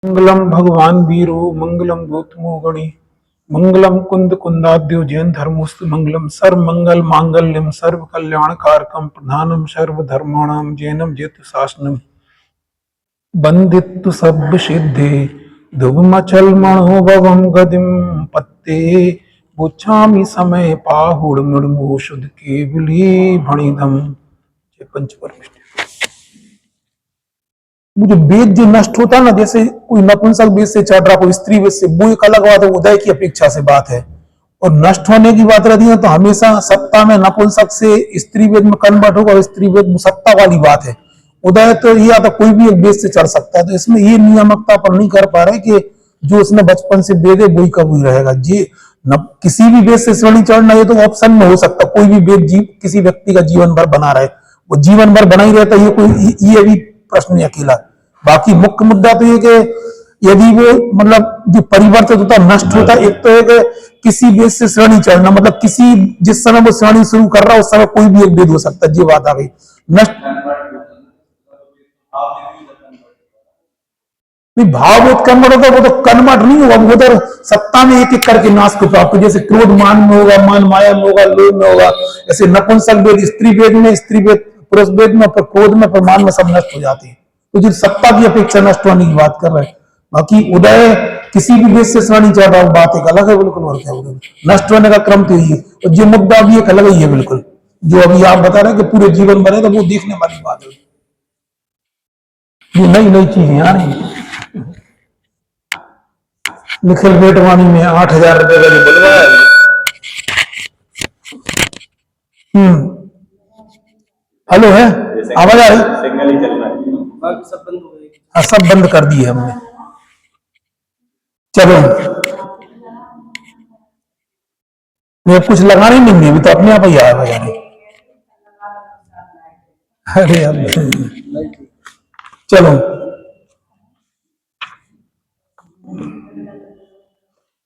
मंगलम भगवान वीरो मंगलम गौतमो गणि मंगलम कुंद कुंदाद्यो जैन धर्मोस्तु मंगलम सर्व मंगल मांगल्यम सर्व कल्याण कारकम प्रधानम सर्व धर्माणाम जैनम जेतु शासनम बंदित्तु सब सिद्धे धुमचल मनोभवम गदिम पत्ते बुच्छामि समय पाहुड़ मृमो शुद्ध केवली भणिधम पंच परमेष्टि। मुझे वेद जो नष्ट होता है ना, जैसे कोई नपुंसक वेद से चढ़ रहा, कोई स्त्री वेद से, वो एक अलग बात है, उदय की अपेक्षा से बात है। और नष्ट होने की बात रहती है तो हमेशा सत्ता में नपुंसक से स्त्री वेद में कन्वर्ट होगा, और स्त्री वेद में सत्ता वाली बात है। उदय तो ये आता कोई भी एक वेद से चढ़ सकता है, तो इसमें ये नियामकता पर नहीं कर पा रहे कि जो उसने बचपन से वेद है वही का वही रहेगा। जी किसी भी वेद से श्रेणी चढ़ना ये तो ऑप्शन में हो सकता, कोई भी वेद किसी व्यक्ति का जीवन भर बना रहे, वो जीवन भर बना ही रहता है, ये भी प्रश्न नहीं अकेला। बाकी मुख्य मुद्दा तो ये कि यदि वो मतलब जो परिवर्तित होता नष्ट होता, एक तो है कि किसी वेद से श्रेणी चढ़ना, मतलब किसी जिस समय वो श्रेणी शुरू कर रहा है उस समय कोई भी एक वेद हो सकता है, ये बात आ गई। नष्ट नहीं, भाव उत्कर्मण होगा, वो तो कन्वर्ट नहीं होगा, वो तो सत्ता में एक एक करके नाश को प्राप्त, जैसे क्रोध मान में होगा, मान माया में होगा, लोभ में होगा, ऐसे नपुंसक वेद स्त्री वेद में, स्त्री वेद पुरुष वेद में, पर क्रोध में, पर मान में सब नष्ट हो जाते हैं। तो जो सत्ता की अपेक्षा नष्ट होने की बात कर रहे हैं। बाकी उदय किसी भी देश से श्रेणी चढ़ रहा, बात एक अलग है बिल्कुल, और क्या होगा नष्ट होने का क्रम तो यही है, और जो मुद्दा भी एक अलग ही है बिल्कुल, जो अभी आप बता रहे हैं कि पूरे जीवन भरे, तो वो देखने वाली बात है, ये नई नई चीजें आ रही है। निखिल बेटवानी में 8,000 रुपए का जो बुलवाया है। हेलो है, आवाज आ रही? सिग्नल ही चल रहा है, हाँ सब बंद कर दिए हमने। चलो मैं कुछ लगाने नहीं अभी तो अपने आप ही आया बजाने। अरे अब चलो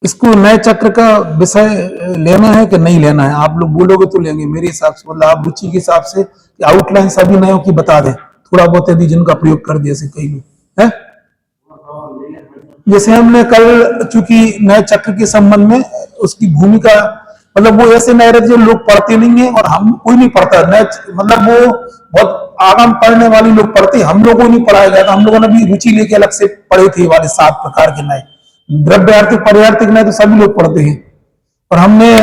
इसको नए चक्र का विषय लेना है कि नहीं लेना है, आप लोग बोलोगे तो लेंगे। मेरे हिसाब से मतलब आप रुचि के हिसाब से आउटलाइन सभी नयों की बता दें, थोड़ा बहुत यदि जिनका प्रयोग कर दिया, कहीं भी है। जैसे हमने कल चूंकि नए चक्र के संबंध में उसकी भूमिका, मतलब वो ऐसे नए जो लोग पढ़ते नहीं है, और हम कोई नहीं पढ़ता नए, मतलब वो बहुत आगाम पढ़ने वाले लोग पढ़ते, हम लोगों को नहीं पढ़ाया गया था। हम लोगों ने भी रुचि लेके अलग से पढ़े थे वाले 7 प्रकार के नए, द्रव्यार्थिक पर्यार्थिक नए तो सभी लोग पढ़ते हैं। और हमने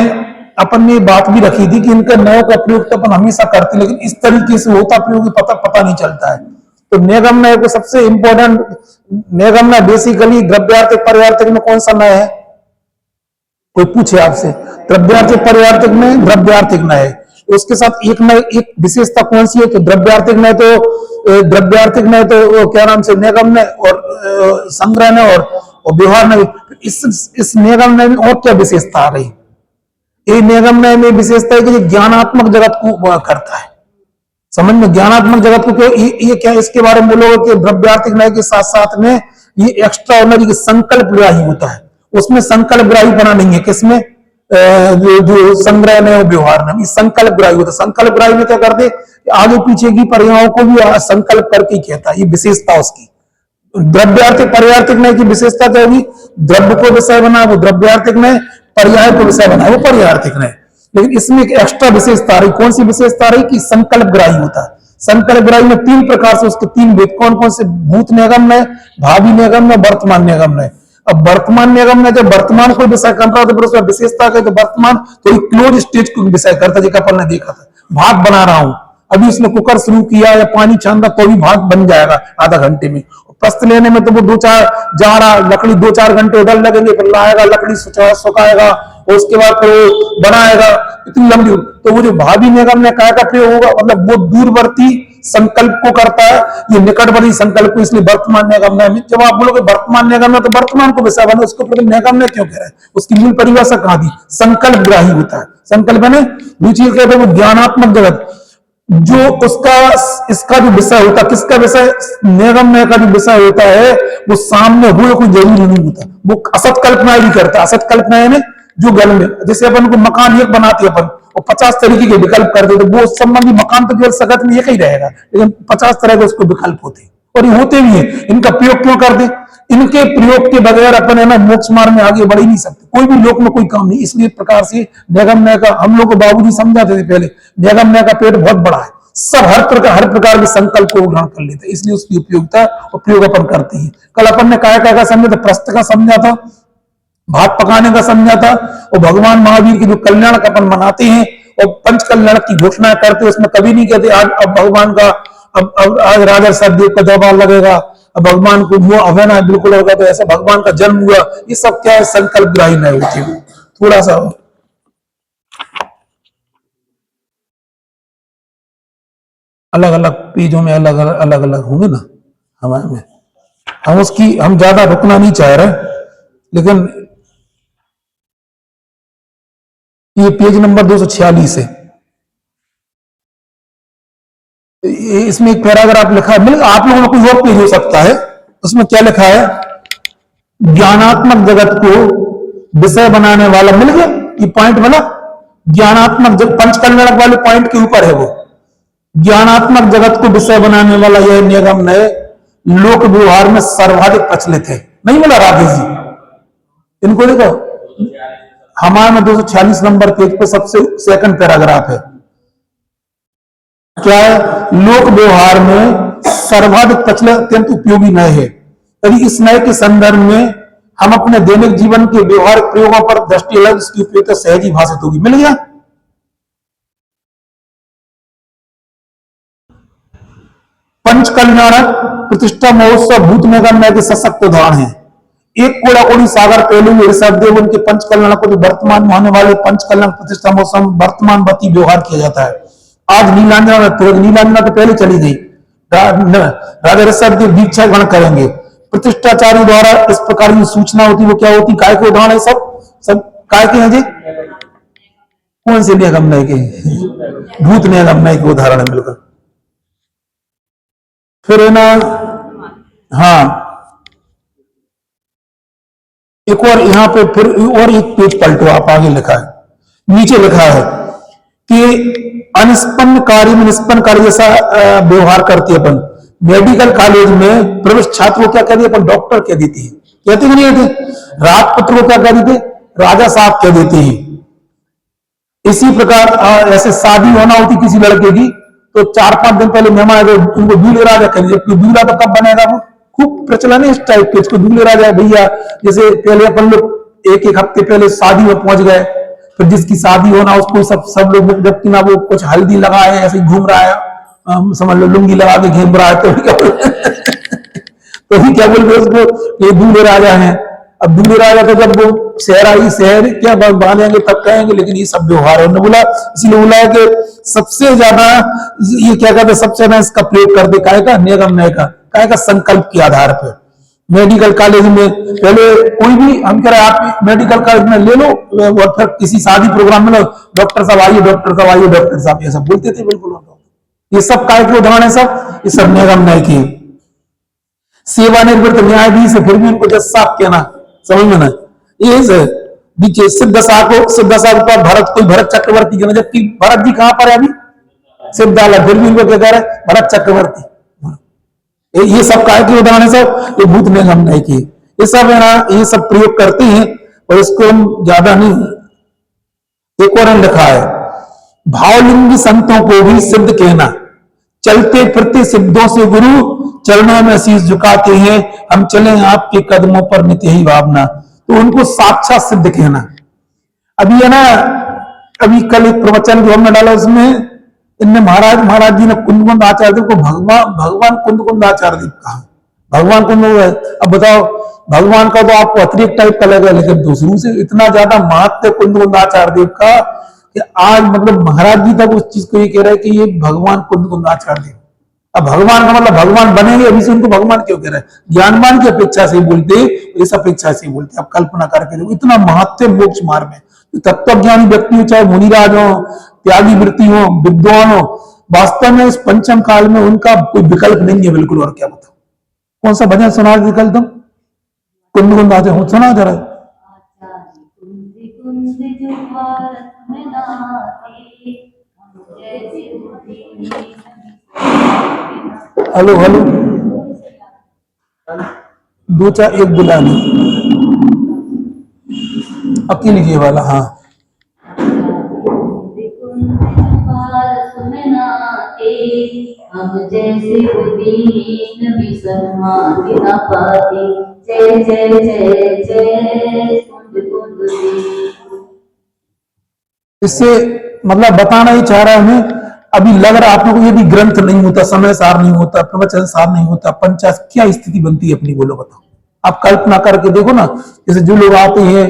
अपन ने बात भी रखी थी कि इनका नयों का प्रयोग तो अपन हमेशा करते, लेकिन इस तरीके से होता प्रयोग पता नहीं चलता है। तो निगम नय को सबसे इंपॉर्टेंट, निगम नय बेसिकली द्रव्यार्थिक पर्यार्थिक में कौन सा नय है, कोई पूछे आपसे? द्रव्यार्थिक पर्यार्थिक में द्रव्यार्थिक नय है, उसके साथ एक नय, एक विशेषता कौन सी है? तो द्रव्यार्थिक नय तो द्रव्यार्थिक नय तो क्या नाम से निगम नय और संग्रह नय और व्यवहार नय। इस निगम नय में और क्या विशेषता आ रही? ये निगम नय में विशेषता है कि ज्ञानात्मक जगत को करता है, समझ में, ज्ञानात्मक जगत को ये क्या, इसके बारे में बोलोगे कि द्रव्यार्थिक नय के साथ साथ में ये एक्स्ट्रा ऑर्डिनरी संकल्प ग्राही होता है, उसमें संकल्प ग्राही बना नहीं है, किसमें? जो संग्रह में और व्यवहार में संकल्प ग्राही होता है। संकल्प ग्राही में क्या करते, आगे पीछे की पर्यायों को भी संकल्प करके कहता है, ये विशेषता उसकी। द्रव्यार्थिक पर्यार्थिक नय की विशेषता क्या होगी? द्रव्य को विषय बना वो द्रव्यार्थिक नय, पर्याय को विषय बना वो पर्यार्थिक नय। लेकिन इसमें एक एक्स्ट्रा विशेषता आ रही, कौन सी विशेषता आ रही? कि संकल्प ग्राही होता है। संकल्प ग्राही में 3 प्रकार से उसके 3 भेद, कौन कौन से? भूत निगम नय, भावी निगम नय, वर्तमान निगम नय। अब वर्तमान निगम में जब वर्तमान को विषय करता है तो फिर उसका विशेषता क्या? तो वर्तमान थोड़ी क्लोज स्टेज को विषय करता है, जैसा अपन ने देखा था, भात बना रहा हूं, अभी उसने कुकर शुरू किया या पानी छान तो भी भात बन जाएगा आधा घंटे में। प्रस्त लेने में तो वो 2-4 जा रहा, लकड़ी 2-4 घंटे उधर लगेंगे, फिर लाएगा लकड़ी सुखाएगा और उसके बाद फिर वो बनाएगा, इतनी लंबी। तो वो जो भावी निगम में काय का प्रयोग होगा, मतलब वो दूरवर्ती संकल्प को करता है, ये निकटवर्ती संकल्प को, इसलिए वर्तमान निगम में। जब आप बोलोगे वर्तमान निगम तो वर्तमान को विषय बना, उसको फिर निगम में क्यों कह रहे हैं? उसकी मूल परिभाषा कहां दी? संकल्प ग्राही होता है। संकल्प है रुचि कहते हैं वो ज्ञानात्मक जगत, जो उसका इसका जो विषय होता है, किसका विषय? निगम का जो विषय होता है वो सामने हुए कोई जरूरी नहीं होता, वो असत कल्पनाएं भी करता है। असत कल्पनाएं में जो गल में, जैसे अपन को मकान एक बनाते अपन और 50 तरीके के विकल्प कर देते, वो संबंधी मकान तो केवल सगत में एक ही रहेगा, लेकिन 50 तरह के उसको विकल्प होते हैं, और ये होते भी हैं। इनका प्रयोग क्यों कर दे? इनके प्रयोग के बगैर अपन है ना मोक्ष मार्ग में आगे बढ़ ही नहीं सकते, कोई भी लोक में कोई काम नहीं। इसलिए प्रकार से निगम न्याय का हम लोग को बाबूजी समझाते थे पहले, निगम न्याय का पेट बहुत बड़ा है, सब हर प्रकार के संकल्प को ग्रहण कर लेते हैं, इसलिए उसकी उपयोगिता और प्रयोग अपन करते हैं। कल अपन ने क्या क्या समझा था, प्रस्थ का समझा था, भात पकाने का समझा था, और भगवान महावीर के जो कल्याण का अपन मनाते हैं और पंच कल्याण की घोषणा करते हैं, उसमें कभी नहीं कहते आज अब भगवान का अब आज राजा सतदेव का दरबार लगेगा, अब भगवान को वो अवैना बिल्कुल होगा, तो ऐसा भगवान का जन्म हुआ, ये सब क्या है संकल्प ग्राही नहीं होती। थोड़ा सा अलग अलग पेजों में अलग अलग होंगे ना हमारे में, हम उसकी हम ज्यादा रुकना नहीं चाह रहे, लेकिन ये पेज नंबर 246 है, इसमें एक पैराग्राफ लिखा है, आप लोगों को कोई और पेज हो सकता है, उसमें क्या लिखा है, ज्ञानात्मक जगत को विषय बनाने वाला, मिल गया ये पॉइंट वाला, ज्ञानात्मक जगत पंचकल्याणक वाले पॉइंट के ऊपर है वो, ज्ञानात्मक जगत को विषय बनाने वाला यह निगम नए लोक व्यवहार में सर्वाधिक प्रचलित है, नहीं बोला राधे जी, इनको देखो हमारे में 246 नंबर पेज पे सबसे सेकंड पैराग्राफ है, क्या है, लोक व्यवहार में सर्वाधिक प्रचलित अत्यंत उपयोगी नय है, यदि इस नय के संदर्भ में हम अपने दैनिक जीवन के व्यवहारिक प्रयोगों पर दृष्टि लग इसकी उपयोगिता सहज ही भाषित होगी, मिल गया। पंचकल्याणक प्रतिष्ठा महोत्सव भूत निगम नय के सशक्त उदाहरण है, एक कोड़ा कोड़ी सागर पहलू ऋषभदेव उनके पंचकल्याण को वर्तमान में होने वाले पंचकल्याण प्रतिष्ठा महोत्सव वर्तमान बती व्यवहार किया जाता है। आज नीलांजना तो नीलांजना तो पहले चली गई, राजा ऋषभदेव दीक्षा ग्रहण करेंगे, प्रतिष्ठाचारी द्वारा इस प्रकार की सूचना होती, वो क्या होती, काय के उदाहरण है, सब काय के हैं जी, कौन से निगम नय के, भूत निगम नय के उदाहरण है बिल्कुल। फिर है ना, हाँ एक और यहां पे फिर और एक पेज पलटो आप, आगे लिखा है, नीचे लिखा है कि अनिष्पन्न कार्य में निष्पन्न कार्य जैसा व्यवहार करते अपन, मेडिकल कॉलेज में प्रवेश छात्र को क्या कह दिए अपन, डॉक्टर कह देते हैं, कहते कि नहीं कहते, राजपुत्र को क्या कह देते, राजा साहब कह देते हैं। इसी प्रकार ऐसे शादी होना होती किसी लड़के की, तो 4-5 दिन पहले मेहमान आए उनको दूल्हे राजा कह दीजिए, जबकि दूल्हा तो कब बनेगा, वो खूब प्रचलन है इस टाइप के, इसको दूल्हे राजा भैया, जैसे पहले अपन लोग एक हफ्ते पहले शादी में पहुंच गए, फिर जिसकी शादी होना उसको सब लोग, जबकि ना वो कुछ हल्दी लगाए ऐसे घूम रहा है, समझ लो लुंगी लगा के घूम रहा है, तो क्या बोलते उसको, ये दूल्हे राजा है। अब दूल्हे राजा तो जब वो शहर क्या बांधेंगे तब कहेंगे, लेकिन ये सब व्यवहार है, उन्होंने बोला, इसलिए बोला है कि सबसे ज्यादा ये क्या कहते, सबसे ज्यादा इसका प्रयोग करते काय का, निगम नय का, काय का संकल्प के आधार पर। मेडिकल कॉलेज में पहले कोई भी, हम कह रहे हैं आप मेडिकल कॉलेज में ले लो, और फिर किसी शादी प्रोग्राम में लो, डॉक्टर साहब आइए, डॉक्टर साहब आइए, डॉक्टर साहब, ये सब बोलते थे बिल्कुल। ये सब काय के उदाहरण है, सब ये सब निगम नय की। सेवानिवृत्त न्यायाधीश है, फिर भी उनको जज साहब कहना, समझ में ना, ये सिद्धासा को भरत, कोई भरत चक्रवर्ती कहना, जबकि भरत जी कहां पर है अभी, सिद्धालय, फिर भी उनको क्या कह रहे हैं, भरत चक्रवर्ती। ये सब काय के उदाहरण है, सब ये भूत निगम नय की, ये सब है ना, ये सब प्रयोग करते हैं, और इसको हम ज्यादा नहीं। एक और लिखा है, भावलिंगी संतों को भी सिद्ध कहना, चलते फिरते सिद्धों से गुरु चरणों में शीश झुकाते हैं, हम चले आपके कदमों पर नित्य ही भावना, तो उनको साक्षात सिद्ध कहना। अभी है ना, अभी कल एक प्रवचन जो हमने डाला उसमें इनने महाराज जी ने कुंद आचार्य देव को भगवान कुंद आचार्य देव कहा, भगवान कुंद। अब बताओ, भगवान का तो आपको अतिरिक्त टाइप का लगेगा, लेकिन दूसरों से इतना ज्यादा महत्व कुंद आचार्य देव का कि आज मतलब महाराज जी तक उस चीज को ये कह रहे हैं कि ये भगवान कुंद आचार्य देव। अब भगवान का मतलब भगवान बनेंगे, अभी से उनको भगवान क्यों कह रहे हैं, ज्ञानवान की अपेक्षा से बोलते, इस अपेक्षा से बोलते। अब कल्पना करके देखो, इतना महत्व मोक्ष मार्ग में, तत्वज्ञानी व्यक्ति हो, चाहे मुनिराज हो, त्यागी वृत्ति हो, विद्वान हो, वास्तव में इस पंचम काल में उनका कोई विकल्प नहीं है बिल्कुल। और क्या बताओ, कौन सा भजन सुना विकल्प, तुम कुंद आते हो, सुना जरा। हेलो हेलो, दो चार एक बुलानी, अकेली ये वाला। हाँ हम जैसे दीन भी सम्मान न पाते। जय जय जय जय कुंद कुंद देव। इससे मतलब बताना ही चाह रहा हूं, अभी लग रहा है आप लोगों को ये भी ग्रंथ नहीं होता, समय सार नहीं होता, प्रवचन सार नहीं होता, पंचायत क्या स्थिति बनती है अपनी, बोलो बताओ। आप कल्पना करके देखो ना, जैसे जो लोग आते हैं,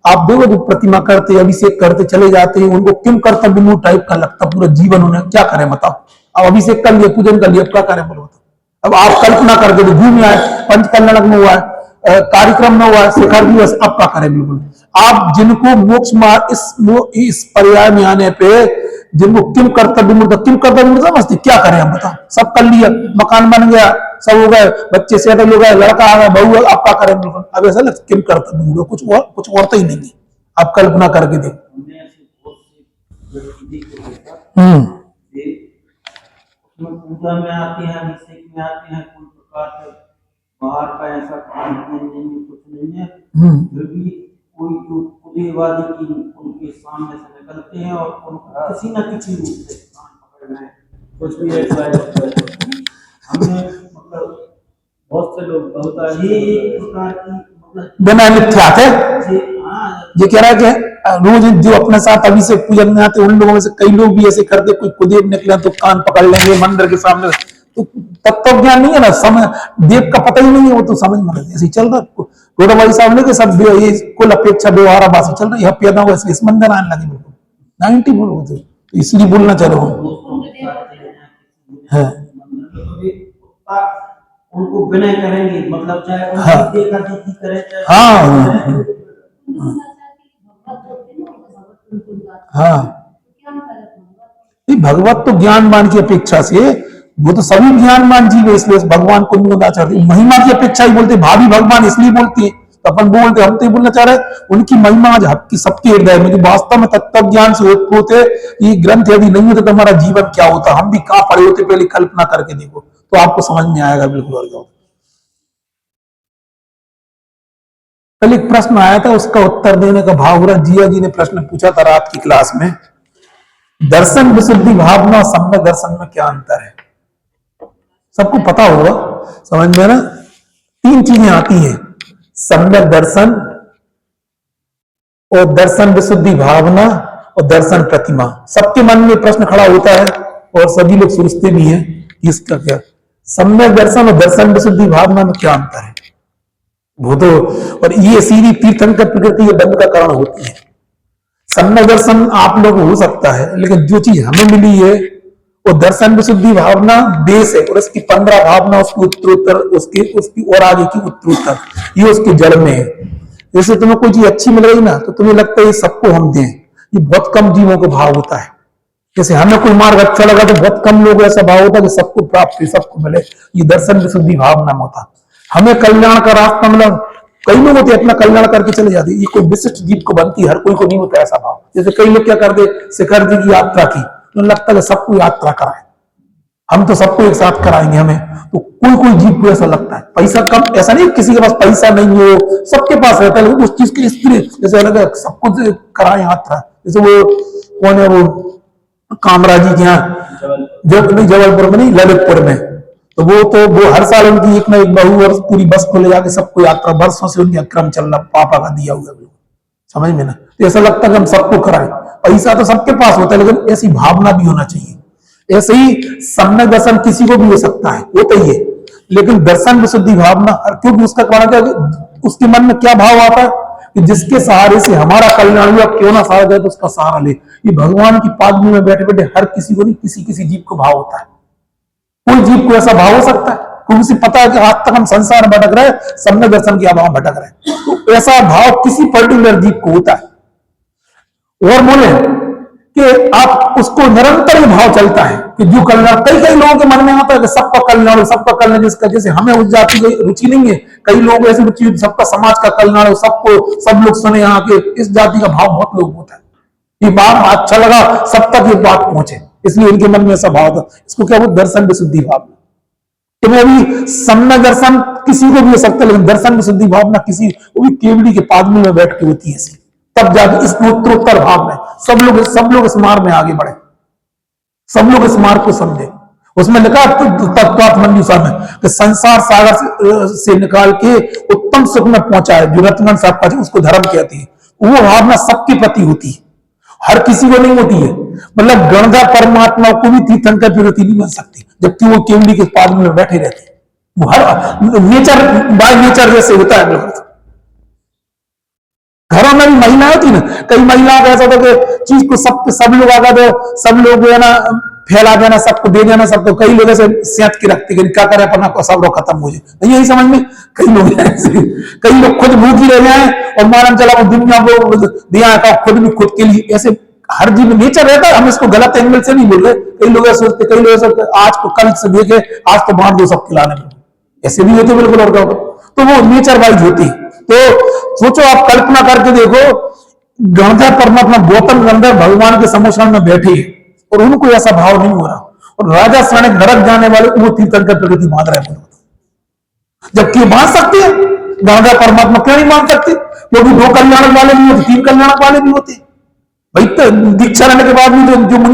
आप देखो जो प्रतिमा करते अभिषेक करते चले जाते हैं, उनको किम कर्तव्य मूड टाइप का लगता, पूरा जीवन उन्हें क्या करें बताओ। अब अभिषेक कर लिया, पूजन कर लिया, अब क्या करें बोलो बताओ। अब आप कल्पना करके तो घूम आए, पंच कल्याण में हुआ है, कार्यक्रम में हुआ है, शिखर दिवस, अब क्या करें बिल्कुल। आप जिनको मोक्ष मार्ग इस पर्याय में आने पे जिनको किम कर्तव्य मूर्त, किम कर्तव्य मूर्त समझते क्या करें हम बताओ। सब कर लिया, मकान बन गया, सब हो गए, बच्चे सेटल हो गए, लड़का आ गया, बहू, अब क्या करें बिल्कुल। अब ऐसा लगता किम कर्तव्य मूर्त, कुछ और तो ही नहीं है। आप कल्पना करके देखो। पूजा में आते हैं, अभिषेक में आते हैं, कोई प्रकार से बाहर का ऐसा खान पीन नहीं है, कुछ नहीं है, फिर भी कोई जो खुदेवादी की उनके सामने से निकलते हैं और उनको किसी न किसी रूप से कान पकड़ रहे हैं, कुछ भी ऐसा हमने मतलब बहुत से लोग बहुत ही एक प्रकार की बिना मिथ्या थे। ये कह रहा है कि रोज जो अपने साथ अभिषेक पूजन में आते उन लोगों में से कई लोग भी ऐसे करते, कोई कुदेव निकले तो कान पकड़ लेंगे मंदिर के सामने, तो तत्व ज्ञान नहीं है ना, समय देव का पता ही नहीं है, वो तो समझ में ऐसे चल रहा। गोड़ाबाई साहब ने कि सब ये कुल अपेक्षा व्यवहार बात चल रही है, पैदा हुआ इस मंदिर आने लगे बिल्कुल 90 बोलो, तो इसलिए बोलना चाह रहा हूँ है। उनको विनय करेंगे, मतलब चाहे हाँ देखा देखी करे, हाँ हाँ, भगवत तो ज्ञानवान की अपेक्षा से, वो तो सभी ज्ञानवान जीव है, इसलिए भगवान को बोलना चाहते हैं, महिमा की अपेक्षा ही बोलते, भाभी भगवान इसलिए बोलती है, तो अपन बोलते, हम तो बोलना चाह रहे हैं उनकी महिमा आज आपकी सबके हृदय में, जो वास्तव में तत्व ज्ञान से होते, ये ग्रंथ यदि नहीं होते तो हमारा जीवन क्या होता, हम भी कहां पड़े होते, पहले कल्पना करके देखो तो आपको समझ में आएगा बिल्कुल। कल एक प्रश्न आया था, उसका उत्तर देने का भाव हो रहा, जिया जी ने प्रश्न पूछा था रात की क्लास में, दर्शन विशुद्धि भावना सम्यक दर्शन में क्या अंतर है। सबको पता होगा समझ में ना, तीन चीजें आती हैं, सम्यक दर्शन और दर्शन विशुद्धि भावना और दर्शन प्रतिमा। सबके मन में प्रश्न खड़ा होता है और सभी लोग सोचते भी हैं कि इसका क्या, सम्यक दर्शन और दर्शन विशुद्धि भावना में क्या अंतर है। वो तो, और ये सीधी तीर्थंकर प्रकृति के बंध का कारण होती है। सम्यक दर्शन आप लोग हो सकता है, लेकिन जो चीज हमें मिली है वो दर्शन विशुद्धि भावना बेस है, और इसकी 15 भावना उसकी उत्तरोत्तर, उसकी और आगे की उत्तरोत्तर, ये उसके जड़ में है। जैसे तुम्हें कोई चीज अच्छी मिल रही ना, तो तुम्हें लगता है ये सबको हम दें, ये बहुत कम जीवों को भाव होता है। जैसे हमें कोई मार्ग अच्छा लगा तो बहुत कम लोग ऐसा भाव होता है कि सबको प्राप्त है, सबको मिले, ये दर्शन विशुद्धि भावना में होता। हमें कल्याण का रास्ता मतलब, कई लोग होते अपना कल्याण करके चले जाते, ये कोई विशिष्ट जीव को बनती है, हर कोई को नहीं होता ऐसा भाव। जैसे कई लोग क्या करते, शिखर जी की यात्रा की, तो लगता है सबको यात्रा कराए, हम तो सबको एक साथ कराएंगे हमें, तो कोई कोई जीव को ऐसा लगता है। पैसा कम, ऐसा नहीं किसी के पास पैसा नहीं हो, सबके पास रहता है, उस चीज के स्त्री जैसे अलग सबको कराए यात्रा। जैसे वो कौन है, वो कामराजी के यहाँ, जब नहीं जबलपुर में नहीं, ललितपुर में, तो वो हर साल उनकी एक ना एक बहू और पूरी बस को ले जाके सबको यात्रा, वर्षों से उनका क्रम चल रहा, पापा का दिया हुआ, समझ में ना। तो ऐसा लगता है कि हम सबको कराएं, पैसा तो सबके पास होता है, लेकिन ऐसी भावना भी होना चाहिए। ऐसे ही सम्यक दर्शन किसी को भी हो सकता है, होता ही है, लेकिन दर्शन विशुद्धि भावना, क्योंकि उसका कारण क्या, उसके मन में क्या भाव आता है कि जिसके सहारे से हमारा कल्याण हुआ, क्यों ना सहारा जाए तो उसका सहारा ले। ये भगवान की पादमी में बैठे बैठे हर किसी को नहीं, किसी किसी जीव को भाव होता है। कोई जीव को ऐसा भाव हो सकता है, क्योंकि उसे पता है कि आज तक हम संसार में भटक रहे, सम्यक दर्शन के अभाव भटक रहे, तो ऐसा भाव किसी पर्टिकुलर जीव को होता है। और बोले कि आप उसको निरंतर ही भाव चलता है कि जो कल्याण, कई कई लोगों के मन में आता है कि सबका कल्याण हो, सबका कल्याण, जिसका जैसे हमें उस जाति की रुचि नहीं है, कई लोग ऐसी रुचि सबका समाज का कल्याण हो, सबको सब लोग सुने, यहाँ के इस जाति का भाव बहुत लोग होता है, ये बात अच्छा लगा सब तक ये बात पहुंचे, इसलिए इनके मन में ऐसा भाव था। इसको क्या बोलते, दर्शन विशुद्धि भाव। कि वो भी सम्यक दर्शन किसी को भी हो सकता है, लेकिन दर्शन में शुद्धि भावना किसी, वो भी केवड़ी के पादमी में बैठ के होती है ऐसी। तब जाके इस उत्तरोत्तर भाव में सब लोग इस मार्ग में आगे बढ़े, सब लोग इस मार्ग को समझे। उसमें लिखा तत्वार्थ मंजूषा में कि संसार सागर से निकाल के उत्तम सुख में पहुंचा है, जो रत्न साहब का उसको धर्म कहती है। वो भावना सबके प्रति होती है, हर किसी को नहीं होती है। मतलब गणधर परमात्मा को भी तीर्थंकर की प्रति नहीं बन सकती, जबकि वो केवली के पाद में बैठे रहते हैं। वो हर नेचर बाय नेचर जैसे होता है। बिल्कुल घरों में भी महिला होती ना, कई महिलाओं का ऐसा था कि चीज को सब लोग आगा दो, सब लोग है ना फैला देना, सबको दे देना, सबको। कई लोग ऐसे सेहत की रखते क्या करे अपना को सब लोग खत्म हो जाए, नहीं यही समझ में। कई लोग ऐसे, कई लोग खुद भूखी रह जाए और मालूम चला वो दुनिया को दिया का खुद भी खुद के लिए। ऐसे हर जीव नेचर रहता है, हम इसको गलत एंगल से नहीं बोल रहे। कई लोग ऐसे सोचते, कई लोग सोचते आज को कल से देखे आज तो बांट दो सब खिलाने में, ऐसे भी होते बिल्कुल। और तो वो नेचर वाइज होती। तो सोचो आप कल्पना करके देखो, गणधर परमात्मा गौतम गंधर भगवान के समोसन में बैठे और उनको ऐसा भाव नहीं हो रहा, और राजा सैनिक नरक जाने वाले वो तीर्थंकर प्रकृति मान रहे हैं। जबकि मान सकते हैं गणधर परमात्मा, क्यों नहीं मान सकते? क्योंकि दो कल्याणक वाले भी होते, तीन कल्याणक वाले भी होते भाई। तो दीक्षा लेने के बाद भी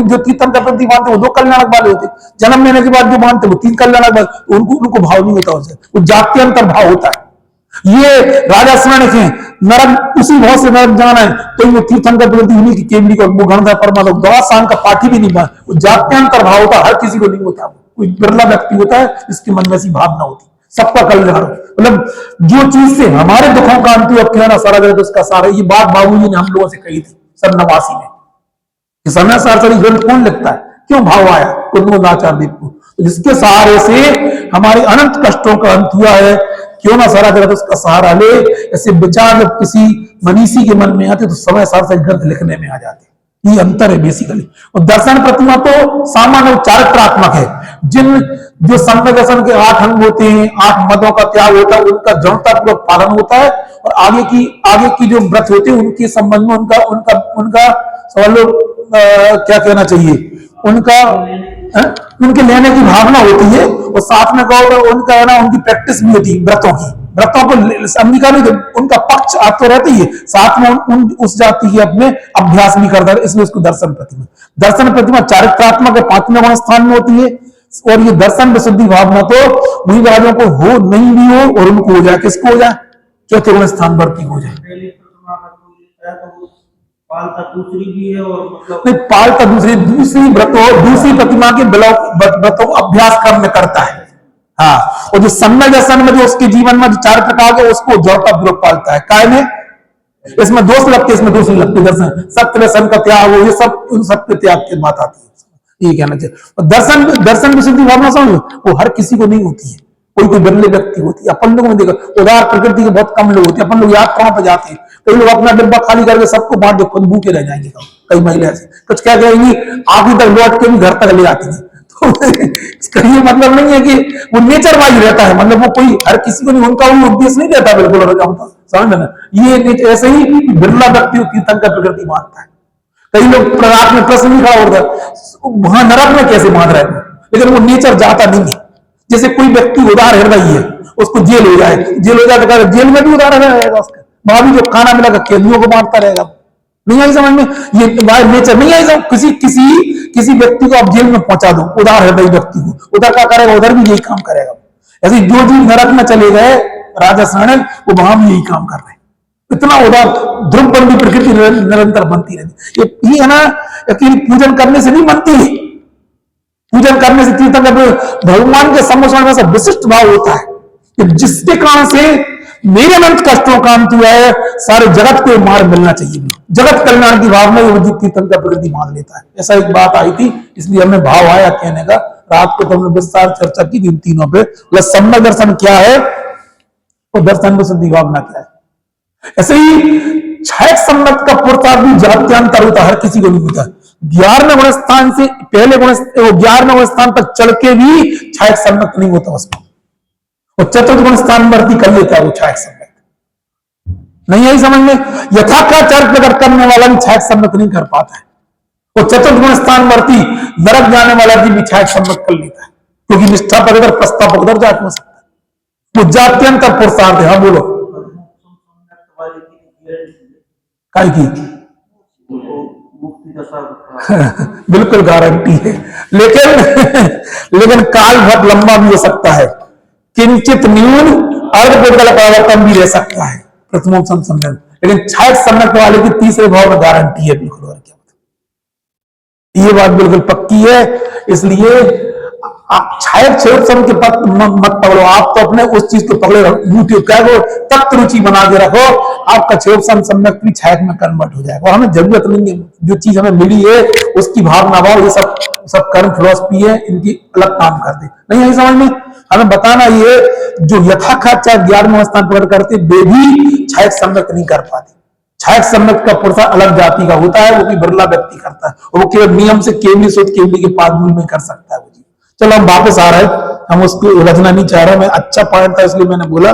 जो तीर्थंकर प्रति मानते वो दो कल्याणक वाले होते, जन्म लेने के बाद जो मानते वो तीन कल्याणक वाले। उनको भाव नहीं होता उससे, वो जाति अंतर भाव होता है। ये राजा सैनिक है, नरक उसी भाव से नरक जाना है, तो वो तीर्थंकर प्रति उन्हीं की केवली को वो गणधर परमात्मा दवा सांग का पाठी भी नहीं मान। वो जात्यांतर भाव होता, हर किसी को नहीं होता। कोई बिरला व्यक्ति होता है जिसके मन में ऐसी भावना होती, सबका कल्याण। मतलब जो चीज से हमारे दुखों का अंत क्यों ना सारा जगत उसका सारा। ये बात बाबूजी ने हम लोगों से कही थी सन 89 में। समय सारसरी ग्रंथ कौन लिखता है, क्यों भाव आया? कुंदनाचार्य देव को, जिसके सहारे से हमारे अनंत कष्टों का अंत हुआ है। क्यों ना सारा जगत उसका सहारा ले। ऐसे विचार जब किसी मनीषी के मन में आते तो समय सारसरी ग्रंथ लिखने में आ जाते। ये अंतर है बेसिकली। और दर्शन प्रतिमा तो सामान्य चारित्रात्मक है। जो सम्यक दर्शन के 8 अंग होते हैं, 8 मदों का त्याग होता है, उनका दृढ़तापूर्वक पालन होता है। और आगे की जो व्रत होते हैं उनके संबंध में उनका सवाल क्या कहना चाहिए, उनके लेने की भावना होती है। और साथ में कहो उनका है ना, उनकी प्रैक्टिस भी होती है व्रतों को अंगीकार नहीं, उनका पक्ष आप तो रहती है, साथ में उस जाति के अपने अभ्यास भी करता है। इसलिए उसको दर्शन प्रतिमा चारित्रात्मक 5वें गुण स्थान में होती है। और ये दर्शन विशुद्धि भावना तो वही राजों को हो नहीं भी हो और उनको हो जाए, किसको हो जाए? चौथे गुण स्थान पर की हो जाए। पालता दूसरी भी है, और मतलब नहीं पालता दूसरी दूसरी प्रतिमा के व्रतों को अभ्यास करता है। हाँ, और जो सम्यक दर्शन में जो उसके जीवन में जो 4 प्रकार के उसको जोड़ता पूर्वक पालता है। काय में इसमें दोष लगते, इसमें दोष नहीं लगते। दर्शन सत्य व्यसन का त्याग हो, ये सब उन सबके त्याग की बात आती है। ये कहना चाहिए। दर्शन विशुद्धि भावना समझो, वो हर किसी को नहीं होती है, कोई बिरले व्यक्ति होती है। अपन लोगों में देखा उदार प्रकृति के बहुत कम लोग होते हैं। अपन लोग यात्राओं पर जाते हैं, कई लोग अपना डिब्बा खाली करके सबको बांट दे, खुद भूखे रह जाएंगे। कई महिला ऐसी कुछ क्या कहेंगी, आगे तक लौट के भी घर तक ले आती है। तो इसका ये मतलब नहीं है कि वो नेचर वाइज रहता है, मतलब वो कोई हर किसी को नहीं, उनका वो उद्देश्य नहीं रहता। बिल्कुल समझ में, ये ऐसे ही बिरला व्यक्ति कीर्तन का प्रकृति मानता है। कई लोग प्ररात में प्रश्न नहीं खड़ा होता वहां नरक में कैसे मान रहे हैं, लेकिन वो नेचर जाता नहीं है। जैसे कोई व्यक्ति उदार हृदय है, उसको जेल हो जाए तो जेल में भी उदार रहेगा उसका, वहां भी जो खाना मिला कैदियों को बांटता रहेगा। नहीं आई समझ में, ये नेचर नहीं आई समझ। किसी व्यक्ति को आप जेल में पहुंचा दो, उदार हृदय व्यक्ति को, उधर क्या करेगा, उधर भी यही काम करेगा। ऐसे जो जीव नरक में चले गए राजा सैनिक, वो वहां भी यही काम कर रहे हैं। इतना उदार ध्रुवबंदी प्रकृति निरंतर बनती रहती। ये है ना, यकीन पूजन करने से नहीं बनती है। पूजन करने से तीर्थंकर भगवान के समोसन में विशिष्ट भाव होता है कि जिसके कारण से मेरे अनंत कष्टों का अंत हुआ है, सारे जगत को मार्ग मिलना चाहिए। जगत कल्याण की भावना तीर्थंकर प्रकृति मान लेता है। ऐसा एक बात आई थी, इसलिए हमें भाव आया कहने का। रात को तो हमने विस्तार चर्चा की इन तीनों पे। सम्यक दर्शन क्या है और दर्शन विशुद्धि भावना क्या है। ऐसे ही छायक सम्यक का पुरुषार्थ भी जात्यांतर होता, हर किसी को नहीं होता। 11वें गुण स्थान से पहले 11वें गुण स्थान तक चढ़ के भी छायक सम्यक नहीं होता उसमें, और चतुर्थ गुण स्थान वर्ती कर लेता है वो छायक सम्यक। नहीं आई समझ में, यथाकाचार प्रकट करने वाला भी छायक सम्यक नहीं कर पाता है। और चतुर्थ गुण स्थान वर्ती नरक जाने वाला भी छायक सम्यक कर लेता है, क्योंकि निष्ठा पर अगर प्रस्ताव उधर जाके हो सकता है। वो जात्यंत पुरुषार्थ है। हाँ बोलो। वाले की गारंटी काय की मुक्ति दशा बिल्कुल गारंटी है, लेकिन काल बहुत लंबा भी हो सकता है। किंचित न्यून अर्धपुद्गल परिवर्तन भी रह सकता है प्रथमोपम सम्यक, लेकिन छायक सम्यक वाले की तीसरे भाव में गारंटी है बिल्कुल। और क्या, ये बात बिल्कुल पक्की है। इसलिए आप छायक क्षेत्र के पद मत पकड़ो, आप तो अपने उस चीज को पकड़े रखो, क्या तत्व रुचि बना के रखो, आपका क्षेत्र सम्यक भी छायक में कन्वर्ट हो जाएगा। और हमें जरूरत नहीं है, जो चीज हमें मिली है उसकी भावना भाव, ये सब कर्म फिलोसफी है, इनकी अलग काम कर दे, नहीं है समझ में। हमें बताना ये जो यथाखात चाहे 11वें स्थान पकड़ करते वे भी छायक सम्यक नहीं कर पाते। छायक सम्यक का पुरुष अलग जाति का होता है, वो भी बिरला व्यक्ति करता है, और वो केवल नियम से केवली शुद्ध केवली के पादुल में कर सकता है वो जी। चलो हम वापस आ रहे हैं, हम उसको उलझना नहीं चाह रहे। मैं अच्छा पॉइंट था इसलिए मैंने बोला।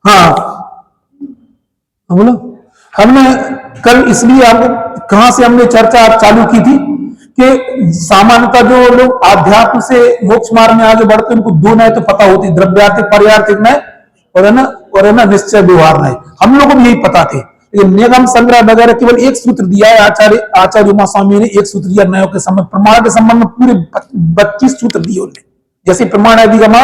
हाँ बोलो। हमने कल इसलिए आपको कहां से हमने चर्चा आप चालू की थी कि सामान्यतः जो लोग आध्यात्म से मोक्ष मार्ग में आगे बढ़ते हैं उनको दो नए तो पता होती, द्रव्यार्थिक पर्यार्थिक नए और है ना निश्चय व्यवहार नए। हम लोगों को भी यही पता थे, लेकिन निगम संग्रह वगैरह केवल एक सूत्र दिया है। आचार्य उमा स्वामी ने एक सूत्र दिया नयों के संबंध, प्रमाण के संबंध में पूरे 25 सूत्र दिए उन्होंने। जैसे प्रमाण अधिगमा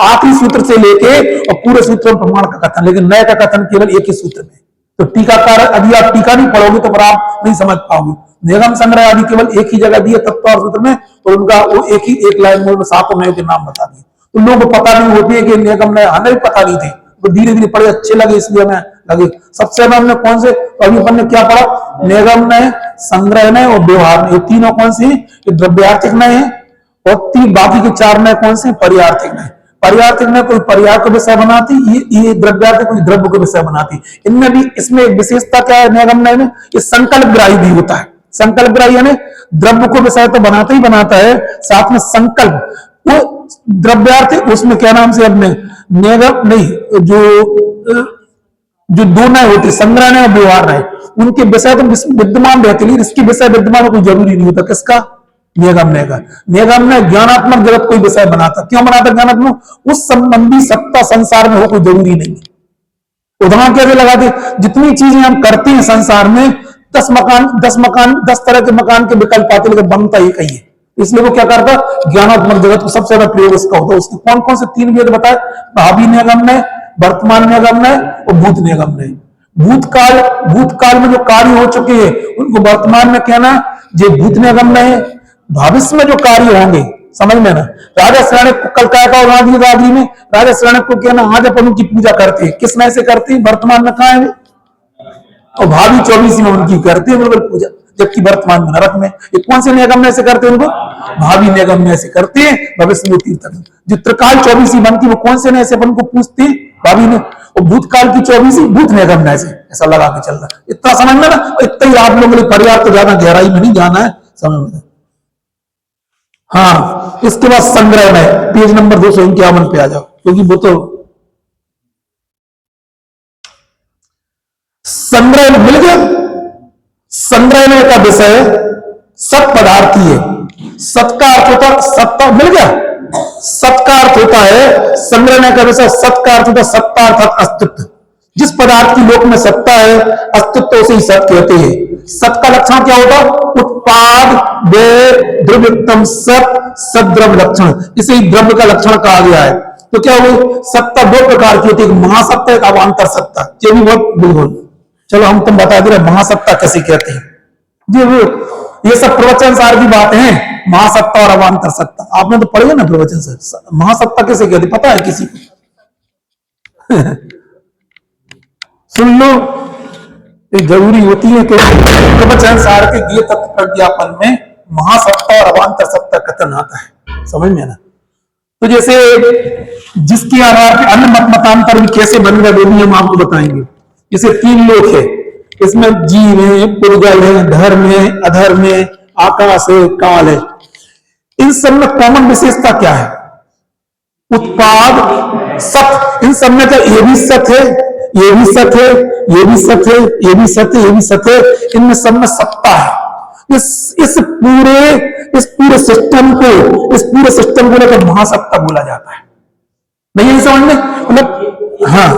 आखिरी सूत्र से लेके और पूरे सूत्र में प्रमाण का कथन, लेकिन नए का कथन केवल एक ही सूत्र में। तो टीकाकार यदि आप टीका नहीं पढ़ोगे तो फिर आप नहीं समझ पाओगे। निगम संग्रह आदि केवल एक ही जगह दिए तत्व और सूत्र में, और उनका वो एक लाइन में सातों नयों के नाम बता दिए। तो लोगों को पता नहीं होती है कि निगम नय, हमें भी पता नहीं थे, तो धीरे धीरे पढ़े अच्छे लगे इसलिए हमें लगे। सबसे पहले हमने कौन से, अभी अपन ने क्या पढ़ा, निगम नय, संग्रह नय और व्यवहार नय, ये तीनों कौन से, ये द्रव्यार्थिक नय है, और तीन बाकी के चार नय कौन से, पर्यार्थिक नय। पर्यार्थिक नय कोई पर्याय को विषय बनाती, ये द्रव्यार्थिक कोई द्रव्य को विषय बनाती। इनमें भी इसमें एक विशेषता क्या है निगम नय में, ये संकल्प ग्राही भी होता है। संकल्प ग्राही यानी द्रव्य को विषय तो बनाता ही बनाता है, साथ में संकल्प, वो द्रव्यार्थिक उसमें क्या नाम से अपने निगम नहीं, जो दो नय होते संग्रह नय और व्यवहार नय, उनके विषय तो विद्यमान रहते, लेकिन इसके विषय विद्यमान कोई जरूरी नहीं होता। किसका, निगम नय का। निगम नय ज्ञानात्मक जगत कोई विषय बनाता, क्यों बनाता ज्ञानात्मक, उस संबंधी सत्ता संसार में हो कोई जरूरी नहीं है। उदाहरण कैसे लगाते, जितनी चीजें हम करते हैं संसार में 10 तरह के मकान के विकल्प आते, लेकिन बनता ही कहीं है। इसलिए वो क्या करता, ज्ञानात्मक जगत को सबसे ज्यादा प्रयोग उसका होता है। उसके कौन कौन से 3 वेद बताए, भावी निगम नय, वर्तमान निगम नय और भूत निगम नय। भूतकाल में जो कार्य हो चुके हैं उनको वर्तमान में कहना जो भूत निगम नय है, भविष्य में जो कार्य होंगे, समझ में ना। राजा श्रेणी को कल क्या कहा राजगी में, राजा श्रेणी को कहना आज अपन उनकी पूजा करते हैं, किस नय से करते हैं, वर्तमान में कहा है, और भावी 24 में उनकी करते हैं बिल्कुल पूजा, जबकि वर्तमान में नरक में। ये कौन से निगम नय से करते हैं, उनको भावी निगम नय से करते हैं, भविष्य में तीर्थन। जो त्रिकाल 24 बनती है वो कौन से नय से अपन को पूछते हैं, भावी ने, और भूतकाल की 24 भूत निगम नय से, ऐसा लगा के चल रहा। इतना समझ में ना, इतना ही आप लोगों के लिए पर्याप्त, तो ज्यादा गहराई में नहीं जाना है, समझ में। हाँ, इसके बाद संग्रह नय, पेज नंबर 251 पे आ जाओ, क्योंकि वो तो संग्रह मिल गया। संग्रह का विषय सत पदार्थी है। सत का अर्थ होता है सत्ता, मिल गया। सत का अर्थ होता है, संग्रह का विषय सत का अर्थ होता है सत्ता अर्थात अस्तित्व। जिस पदार्थ की लोक में सत्ता है, अस्तित्व उसे ही सत कहते हैं। सत का लक्षण क्या होता, उत्पाद वे द्रव्योत्तम सत, सद्रव्य लक्षण, इसे ही द्रव्य का लक्षण कहा गया है। तो क्या हुई, सत्ता 2 प्रकार की होती है, एक महासत्ता एक अवान्तर सत्ता। ये भी बहुत बिल्कुल, चलो हम तुम बता दे रहे महासत्ता कैसे कहते हैं जी। वो ये सब प्रवचन सार की बात है, महासत्ता और अवान्तर सत्ता आपने तो पढ़े ना प्रवचन सर। महासत्ता कैसे कहते पता है किसी को? सुन लो, ये जरूरी होती है कि प्रवचन सार के दिए तत्व प्रज्ञापन में महासत्ता और अवान्तर सत्ता कथन आता है, समझ में ना। तो जैसे जिसके आधार पर अन्य मतांतर भी कैसे बन गए वो भी हम आपको बताएंगे। जैसे 3 लोक है, इसमें जीव है, पुर्गल है, धर्म है, अधर्म है, आकाश है, काल है। इन सब में कॉमन विशेषता क्या है, उत्पाद सत। इन सब में क्या, ये भी सत है, ये भी सत है, ये भी सत है, ये भी सत है, ये भी सत है, इनमें सब में सत्ता है। इस पूरे सिस्टम को लेकर महासत्ता बोला जाता है। नहीं यही समझ में मतलब हाँ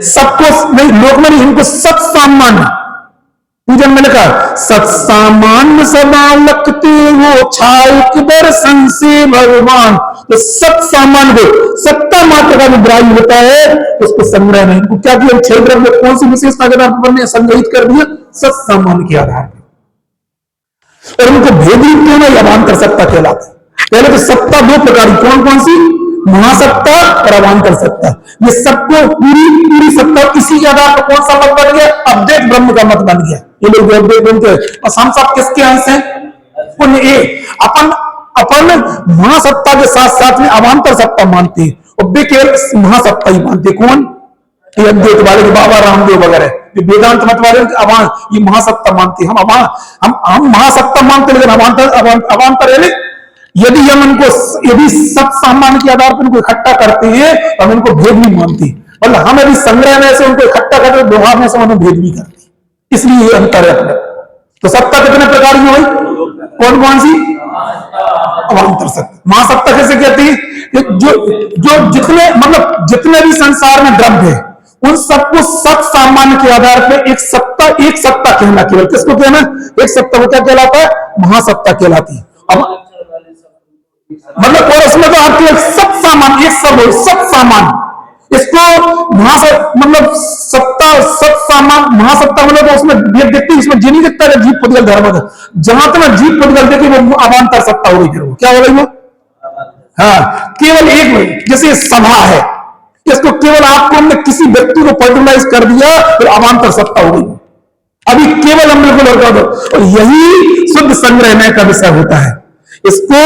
सबको नहीं लोक में नहीं, इनको सत्सामान्य पूजन में लिखा सत्सामान्य सदा लखते वो छायक दर्शन से भगवान। तो सत्सामान्य को सत्ता मात्र का जो ग्राह्य होता है उसको संग्रह नहीं। इनको क्या किया छह द्रव्य में कौन सी विशेषता के आधार पर संग्रहित कर दिया सत्सामान्य के आधार पर। और उनको भेदी क्यों नहीं अभांतर सत्ता कहलाता है। पहले तो सत्ता दो प्रकार की कौन कौन सी महासत्ता और अभांतर सत्ता। ये सबको पूरी सत्ता इसी के आधार पर कौन सा मत बन गया अद्वैत ब्रह्म का मत बन गया। ये लोग अद्वैत बनते हैं और हम सब किसके अंश हैं पुण्य अपन महासत्ता के साथ साथ में अभांतर सत्ता मानते हैं और वे केवल महासत्ता ही मानते। कौन ये अद्वैत वाले बाबा रामदेव वगैरह जो वेदांत मत वाले ये महासत्ता मानते। हम महासत्ता मानते लेकिन अभांतर है। यदि हम इनको यदि सत्सामान्य के आधार पर इनको इकट्ठा करते हैं तो हम इनको भेद नहीं मानते। मतलब हम यदि संग्रह में से उनको इकट्ठा करते हैं व्यवहार में से हम भेद नहीं करते। इसलिए ये अंतर है अपने। तो सत्ता कितने प्रकार की हुई कौन कौन सी अभांतर सत्ता। महासत्ता कैसे कहती है जो जितने भी संसार में द्रव्य है उन सबको सत्सामान्य के आधार पर एक सत्ता कहना। केवल किसको कहना एक सत्ता को क्या कहलाता है महासत्ता कहलाती है। अब मतलब और उसमें तो आपके सत्सामान्य एक सब सत्सामान्य इसको मतलब सत्सामान्य महासत्ता मतलब उसमें देखते उसमें जी नहीं दिखता है जीव पुद्गल धर्म जहां तक जीव पुद्गल देखे वो अभांतर सत्ता हो गई। फिर वो क्या हो गई वो हाँ केवल एक जैसे सभा है इसको केवल आपको हमने किसी व्यक्ति को पर्सनलाइज कर दिया फिर अभांतर सत्ता हो गई। अभी केवल हम बिल्कुल और कर दो और यही शुद्ध संग्रह का विषय होता है। इसको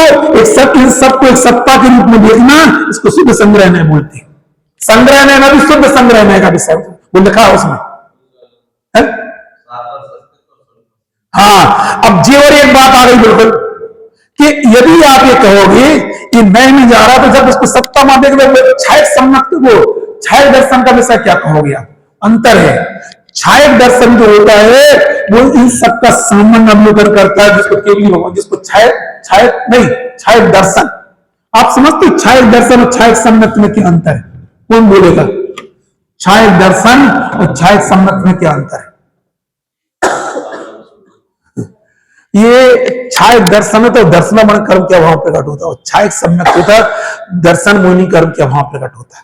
इन सबको एक सत्ता के रूप में देखना इसको शुद्ध संग्रह बोलते हैं। संग्रह भी शुद्ध संग्रह का विषय वो लिखा उसमें है? हाँ अब जी और एक बात आ गई बिल्कुल कि यदि आप ये कहोगे कि मैं नहीं जा रहा तो जब उसको सत्ता मान देंगे छायक सम्मत को छायक दर्शन का विषय क्या कहोगे आप। अंतर है छायक दर्शन जो होता है वो इन सबका सामान्य अवलोकन करता है जिसको केवली भगवान जिसको छायक दर्शन आप समझते हो। छायक दर्शन और छायक सम्मत में क्या अंतर है कौन बोलेगा। छायक दर्शन और छायक सम्मत में क्या अंतर है। ये छायक दर्शन है तो दर्शनामण कर्म क्या वहां प्रकट होता है और छायक सम्मत होता है दर्शन मोहिनी कर्म क्या वहां प्रकट होता है।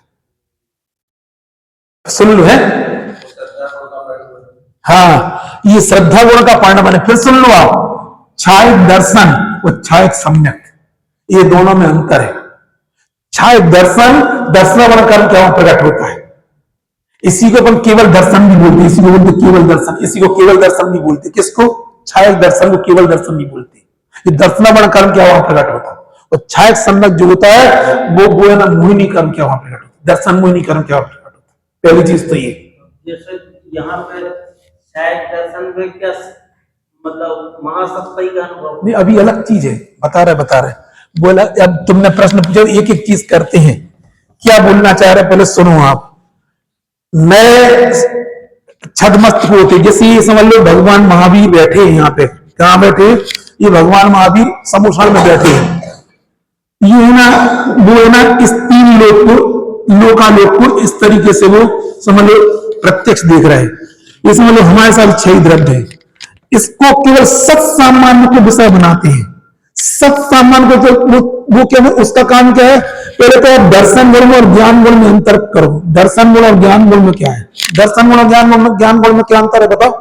सुन लो है हाँ ये श्रद्धा गुण का परिणाम है। फिर सुन लो आप छायक दर्शन और छायक सम्यक ये दोनों में अंतर है। छायक दर्शन दर्शनावरण कर्म क्या वहां प्रकट होता है। इसी को अपन केवल दर्शन भी बोलते इसी को बोलते केवल दर्शन इसी को केवल दर्शन भी बोलते। किसको छायक दर्शन को केवल दर्शन भी बोलते। ये दर्शनावरण कर्म क्या वहां प्रकट होता है और छायक सम्यक जो होता है वो है ना मोहिनी कर्म क्या वहां प्रकट होता है। दर्शन मोहिनी कर्म क्या वहां प्रकट होता है। पहली चीज तो ये जैसे यहाँ पे छायक दर्शन में क्या मतलब महासत्ता का अनुभव नहीं अभी अलग चीज है बता रहे बोला। अब तुमने प्रश्न पूछा एक एक चीज करते हैं क्या बोलना चाह रहे पहले सुनो आप। मैं छदमस्त होते जैसे ये समझ लो भगवान महावीर बैठे हैं यहाँ पे कहाँ बैठे ये भगवान महावीर समोसान में बैठे हैं। ये है ना वो है ना इस तीन लोकालोक को इस तरीके से वो समझ लो प्रत्यक्ष देख रहे हैं। ये समझ लो हमारे साथ छह द्रव्य है इसको केवल सत्सामान्य को विषय बनाते हैं। सत्सामान्य को तो वो क्या है उसका काम क्या है। पहले तो आप दर्शन गुण और ज्ञान गुण में अंतर करो। दर्शन गुण और ज्ञान गुण में क्या है दर्शन गुण और ज्ञान गुण में क्या अंतर है बताओ।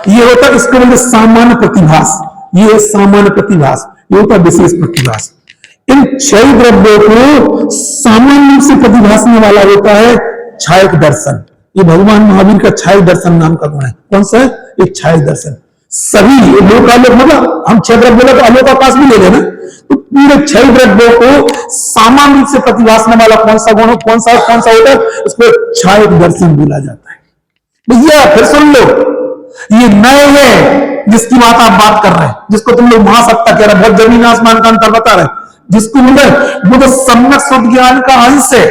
ये होता है इसको बोलते सामान्य प्रतिभास। ये है सामान्य प्रतिभास ये होता है विशेष प्रतिभास। इन छह द्रव्यों को सामान्य रूप से प्रतिभासने वाला होता है छायक दर्शन। ये भगवान महावीर का छायक दर्शन नाम का गुण है। कौन सा है एक छायक दर्शन। सभी लोकालोक मतलब हम छह द्रव्यों को अलोकाकाश भी ले लेना तो पूरे छह द्रव्यों को सामान्य रूप से प्रतिभासने वाला कौन सा गुण कौन सा होता है उसको छायक दर्शन बोला जाता है। भैया फिर सुन लो ये नए है जिसकी बात कर रहे हैं जिसको तुम लोग महासत्ता कह रहे हैं बहुत जमीन आसमान का अंतर बता रहे हैं जिसको वो तो सम्यक शुद्ध ज्ञान का अंश है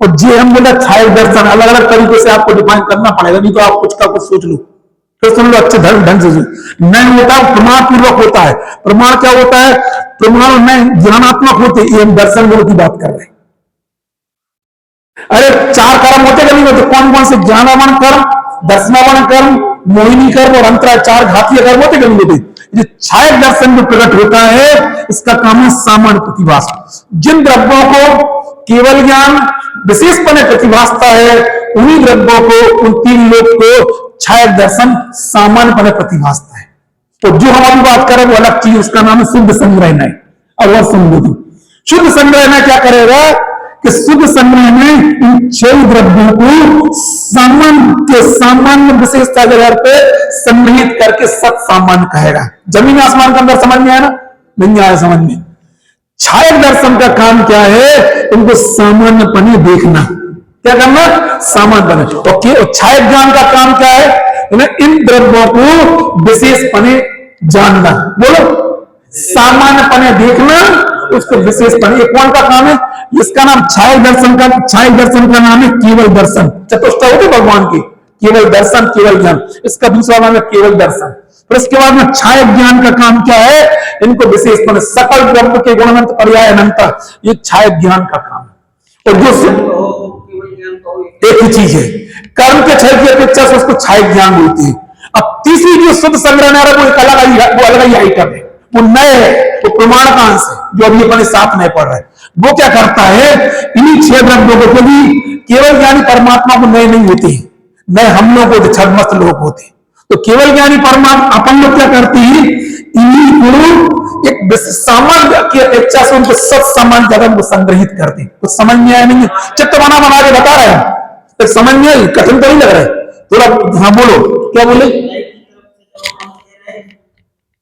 और जे हम बोला छायक दर्शन अलग अलग तरीके से आपको डिफाइन करना पड़ेगा नहीं तो आप कुछ का कुछ सोच लो। तो सुन लो अच्छे ढंग से। नहीं होता प्रमाण पूर्वक होता है। प्रमाण क्या होता है? प्रमाण में ज्ञानात्मक होते, ये हम दर्शन गुण की बात कर रहे हैं। अरे 4 कर्म होते कि नहीं होते? कौन कौन से? ज्ञानावन कर्म, दर्शनावन कर्म, मोहिनी कर्म और अंतरा 4 घातीय कर्म होते कि नहीं होते? ये छायक दर्शन जो प्रकट होता है, इसका काम है सामान्य प्रतिभास। जिन द्रव्यों को केवल ज्ञान विशेषपणे प्रतिभासता है, उन्हीं द्रव्यों को, उन 3 लोक को छायक दर्शन सामान्यपणे प्रतिभासता है। तो जो हम अभी बात करें वो अलग चीज, उसका नाम है शुद्ध संग्रहणय। अब और सुन लो, शुद्ध संग्रहणय क्या करेगा कि शुद्ध संग्रह में इन 6 द्रव्यों को सामान्य विशेषता के आधार पे संग्रहित करके सत सामान्य कहेगा। जमीन आसमान के अंदर समझ में आया ना? नहीं आया समझ में? छायक दर्शन का काम क्या है? उनको सामान्यपने देखना। क्या करना? सामान्यपने। ओके, और छायक ज्ञान का काम क्या है? इन द्रव्यों को विशेषपने जानना। बोलो, सामान्यपने देखना, उसको विशेषपने। कौन का काम है? इसका नाम छायक दर्शन का। छायक दर्शन का नाम है केवल दर्शन। चतुष्टय होते भगवान की, केवल दर्शन, केवल ज्ञान। इसका दूसरा नाम है केवल दर्शन। फिर इसके बाद में छायक ज्ञान का काम क्या है? इनको विशेषपने सकल द्रव्य के गुणवंत पर्याय अनंत, ये छायक ज्ञान का काम है। और जो एक ही चीज है, कर्म के क्षय की अपेक्षा से उसको छायक ज्ञान बोलती है। अब तीसरी जो शुद्ध संग्रह वो एक अलग ही आइटम है, वो नए है, वो प्रमाण का अंश है, जो अभी अपने साथ नहीं पढ़ रहे। वो क्या करता है? इन्हीं 6 द्रव्यों को, क्योंकि केवल ज्ञानी परमात्मा को नए नहीं होते, नए हम लोग होते, छदमस्त लोग होते। तो केवल ज्ञानी परमात्मा अपन लोग क्या करते हैं? इन्हीं गुरु एक सामान्य की अपेक्षा से उनको सत सामान्य जगह को संग्रहित करते हैं। तो समझ में आया नहीं? चित्र बना के बता रहे हैं, तो समझ में आई? कठिन तो नहीं लग रहा है थोड़ा? हाँ बोलो, क्या बोले?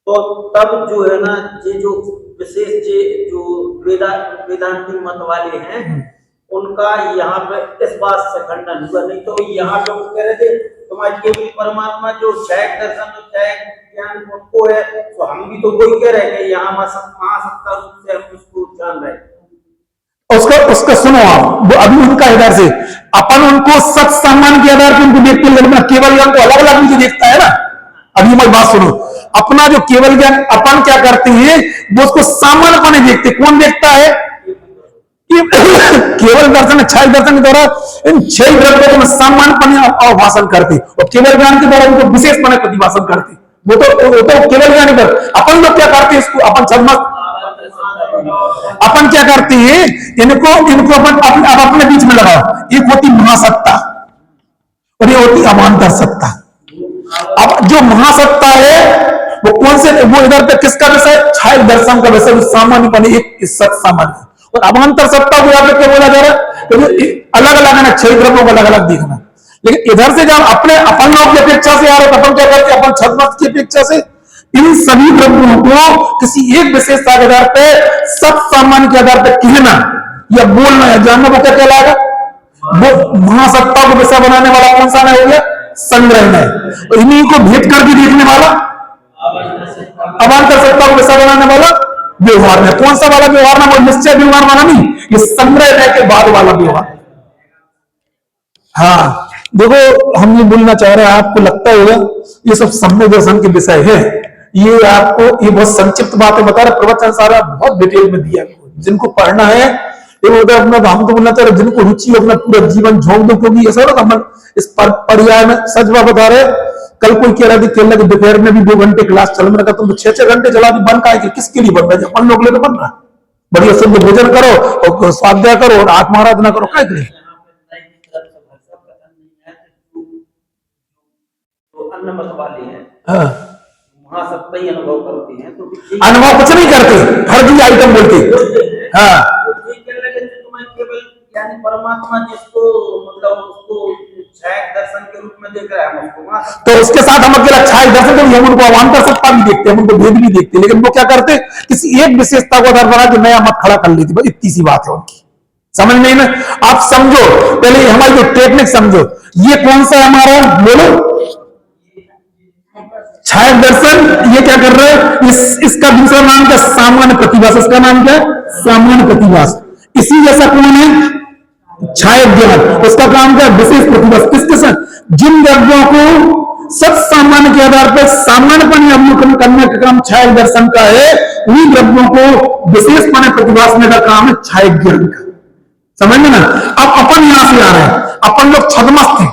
तो तब जो है ना, ये जो विशेष जो वेदांती मत वाले हैं, उनका यहाँ पे इस बात से खंडन हुआ। नहीं तो यहाँ पे वो कह रहे थे तुम्हारी केवल परमात्मा जो छायक दर्शन, जो छायक ज्ञान उनको है, तो हम भी तो वही कह रहे हैं यहाँ महासत्ता रूप से हम उसको जान रहे हैं। उसका सुनो आप, वो अभी उनका इधर से अपन उनको सत सम्मान के आधार पर उनको देखते हैं, लेकिन केवल ज्ञान को अलग अलग मुझे देखता है ना। अभी हमारी बात सुनो, अपना जो केवल ज्ञान अपन क्या करते हैं, वो उसको सामान्यपने देखते। कौन देखता है? केवल दर्शन, छायक दर्शन के द्वारा इन 6 द्रव्यों को सामान्यपने अवभाषण करते, और केवल ज्ञान के द्वारा उनको विशेषपने प्रतिभाषण करते। वो तो केवल ज्ञान पर। अपन लोग क्या करते हैं? इसको अपन छदमस्त, अपन क्या करते हैं? इनको अपन अब अपने बीच में लगाओ। एक होती महासत्ता और ये होती अवान्तर सत्ता। अब जो महासत्ता है वो कौन से? वो इधर पे किसका विषय? छायक दर्शन का विषय, सामान्यपने एक सत सामान्य। और अवान्तर सत्ता को यहाँ पे क्या बोला जा रहा है? अलग अलग है ना, 6 द्रव्यों को अलग अलग देखना। लेकिन इधर से जब अपने अपन लोग की अपेक्षा से आ रहे, अपन क्या करते हैं? अपन छदमस्त की अपेक्षा से इन सभी द्रव्यों को किसी एक विशेषता के आधार पर, सब सामान्य के आधार पर कहना या बोलना या जानना, वो क्या कहलाएगा? वो महासत्ता को विषय बनाने वाला कौन सा नहीं हो गया? संग्रह है। इन्हीं को भेद करके देखने वाला अवान्तर सत्ता को विषय बनाने वाला व्यवहार में। कौन सा वाला व्यवहार ना? वो निश्चय व्यवहार वाला नहीं, ये संग्रह के बाद वाला व्यवहार। हाँ देखो, हम ये बोलना चाह रहे हैं, आपको लगता होगा ये सब सम्यक दर्शन के विषय है। ये आपको ये बहुत संक्षिप्त बातें बता रहे, प्रवचन सारा बहुत डिटेल में दिया। जिनको पढ़ना है उधर अपना, हम तो बोलना चाह रहे जिनको रुचि अपना पूरा जीवन झोंक दो, क्योंकि ऐसा ना हम इस पर्याय में सच बात बता रहे। कल कोई कह रहा था दोपहर में भी 2 घंटे क्लास चल, मैंने कहा तुम तो 6-6 घंटे चला, बन का है? किसके लिए बन रहा है? अपन लोग ले तो बन रहा। बढ़िया शुद्ध भोजन करो और स्वाध्याय करो और आत्माराधना करो, क्या करें? अन्य मत वाले हैं, हाँ, महासत्ता ही अनुभव करते हैं, तो अनुभव कुछ नहीं करते, फर्जी आइटम बोलते। हाँ, केवल यानी परमात्मा जिसको मतलब उसको छायक दर्शन के रूप में देख रहा है उसको, तो उसके साथ हम अकेला छायक दर्शन तो हम उनको अवान्तर सत्ता भी देखते हैं, हम उनको भेद भी देखते हैं, लेकिन वो क्या करते? किसी एक विशेषता को आधार बना के नया मत खड़ा कर लेती। बस इतनी सी बात है उनकी, समझ नहीं ना? आप समझो पहले हमारी जो टेक्निक समझो। ये कौन सा है हमारा? बोलो, छायक दर्शन। ये क्या कर रहे हैं? इसका दूसरा नाम क्या? सामान्य प्रतिभास। इसका नाम क्या? सामान्य प्रतिभास। इसी जैसा कौन है? छायक ज्ञान। उसका काम क्या? विशेष प्रतिभास। किसके साथ? जिन द्रव्यों को सत सामान्य के आधार पर सामान्यपणे अवलोकन करने का काम छाया दर्शन का है, उन्हीं द्रव्यों को विशेषपणे प्रतिभासने का काम है छाया ज्ञान का। समझ में ना? अब अपन यहां से आ रहे हैं, अपन लोग छदमस्त हैं,